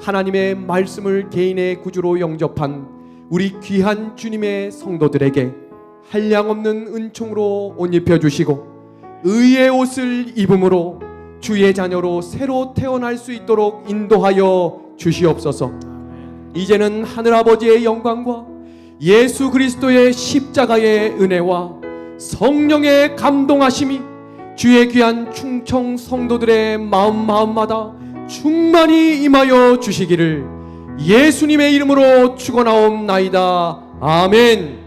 하나님의 말씀을 개인의 구주로 영접한 우리 귀한 주님의 성도들에게 한량없는 은총으로 옷 입혀주시고 의의 옷을 입음으로 주의 자녀로 새로 태어날 수 있도록 인도하여 주시옵소서. 이제는 하늘아버지의 영광과 예수 그리스도의 십자가의 은혜와 성령의 감동하심이 주의 귀한 충청 성도들의 마음마다 충만히 임하여 주시기를 예수님의 이름으로 축원하옵나이다. 아멘.